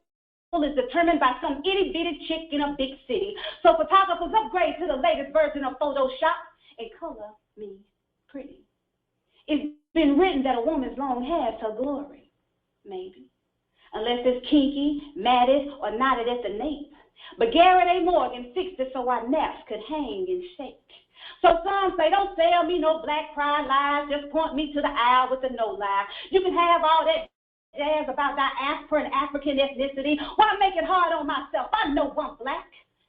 is determined by some itty-bitty chick in a big city. So photographers upgrade to the latest version of Photoshop and color me pretty. It's been written that a woman's long hair is her glory. Maybe. Unless it's kinky, matted, or knotted at the nape. But Garrett A. Morgan fixed it so our naps could hang and shake. So some say, don't sell me no black pride lies, just point me to the aisle with the no lie. You can have all that jazz about diaspora and African ethnicity. Why make it hard on myself? I know I'm black.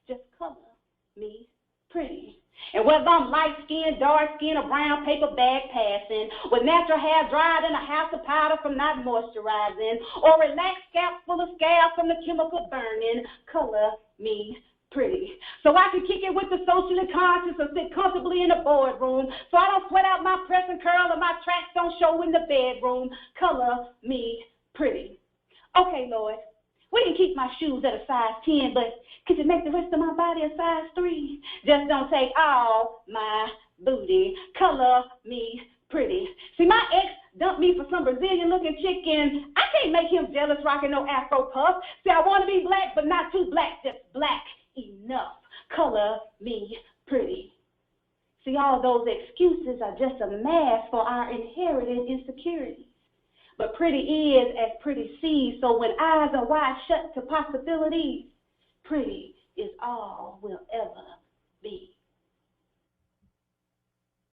Just color me pretty. And whether I'm light-skinned, dark-skinned, or brown paper bag passing, with natural hair dried in a house of powder from not moisturizing, or relaxed scalp full of scabs from the chemical burning, color me pretty. So I can kick it with the socially conscious or sit comfortably in the boardroom, so I don't sweat out my press and curl or my tracks don't show in the bedroom. Color me pretty. Okay, Lord, we can keep my shoes at a size 10, but could you make the rest of my body a size 3? Just don't take all my booty. Color me pretty. See, my ex dumped me for some Brazilian-looking chicken. I can't make him jealous rocking no Afro puff. See, I want to be black, but not too black, just black enough. Color me pretty. See, all those excuses are just a mask for our inherited insecurities. But pretty is as pretty sees, so when eyes are wide shut to possibilities, pretty is all we'll ever